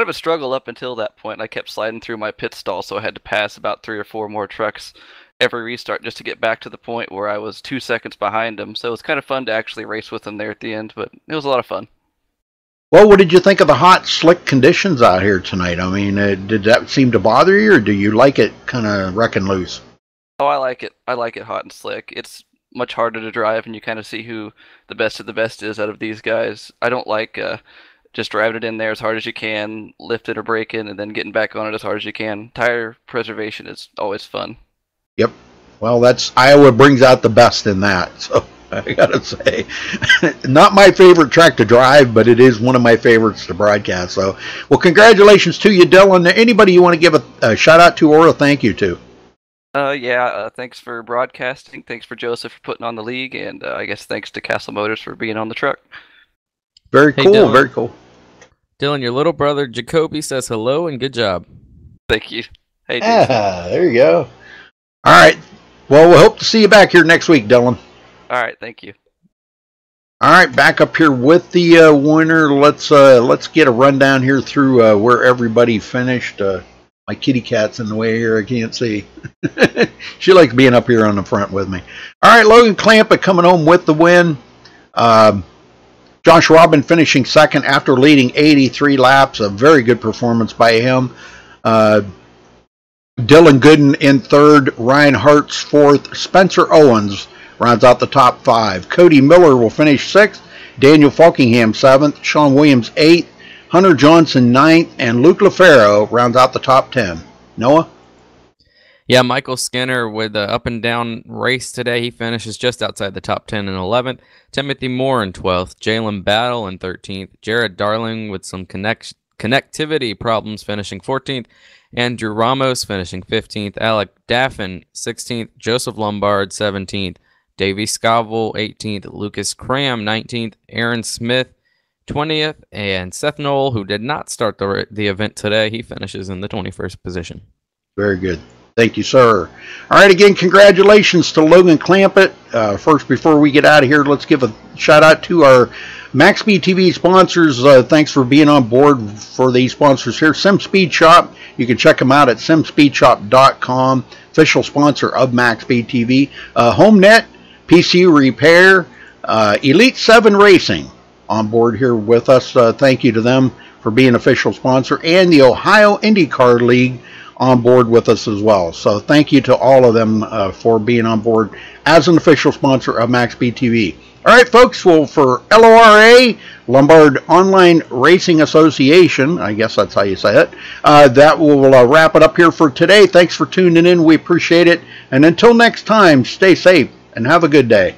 of a struggle up until that point. I kept sliding through my pit stall, so I had to pass about 3 or 4 more trucks every restart just to get back to the point where I was 2 seconds behind him. So it was kind of fun to actually race with him there at the end, but it was a lot of fun. Well, what did you think of the hot, slick conditions out here tonight? I mean, did that seem to bother you, or do you like it kind of wrecking loose? Oh, I like it. I like it hot and slick. It's much harder to drive, and you kind of see who the best of the best is out of these guys. I don't like just driving it in there as hard as you can, lifting or braking, and then getting back on it as hard as you can. Tire preservation is always fun. Yep. Well, Iowa brings out the best in that. So I gotta say, not my favorite track to drive, but it is one of my favorites to broadcast. So, well, congratulations to you, Dylan. Anybody you want to give a shout out to or a thank you to? Thanks for broadcasting. Thanks for Joseph for putting on the league, and I guess thanks to Castle Motors for being on the truck. Very cool. Dylan. Very cool. Dylan, your little brother Jacoby says hello and good job. Thank you. Hey, there you go. All right. Well, we'll hope to see you back here next week, Dylan. All right. Thank you. All right, back up here with the winner. Let's get a rundown here through where everybody finished. My kitty cat's in the way here. I can't see. She likes being up here on the front with me. All right, Logan Clampa coming home with the win. Josh Robin finishing second after leading 83 laps. A very good performance by him. Dylan Gooden in third, Ryan Hartz fourth, Spencer Owens rounds out the top 5. Cody Miller will finish 6th, Daniel Falkingham 7th, Sean Williams 8th, Hunter Johnson 9th, and Luke LaFaro rounds out the top 10. Noah? Yeah, Michael Skinner with the up and down race today. He finishes just outside the top 10 in 11th. Timothy Moore in 12th. Jalen Battle in 13th. Jared Darling with some connectivity problems finishing 14th. Andrew Ramos finishing 15th. Alec Daffin 16th. Joseph Lombard 17th. Davey Scoville 18th. Lucas Cram 19th. Aaron Smith 20th. And Seth Knoll, who did not start the event today, he finishes in the 21st position. Very good. Thank you, sir. All right, again, congratulations to Logan Clampett. First, before we get out of here, let's give a shout-out to our MaxSpeedTV sponsors. Thanks for being on board for these sponsors here. SimSpeed Shop, you can check them out at simspeedshop.com, official sponsor of MaxSpeedTV. HomeNet, PCU Repair, Elite 7 Racing on board here with us. Thank you to them for being official sponsor, and the Ohio IndyCar League on board with us as well. So thank you to all of them for being on board as an official sponsor of MaxSpeedTV. All right, folks, well, for LORA, Lombard Online Racing Association, I guess that's how you say it, that will wrap it up here for today. Thanks for tuning in. We appreciate it. And until next time, stay safe and have a good day.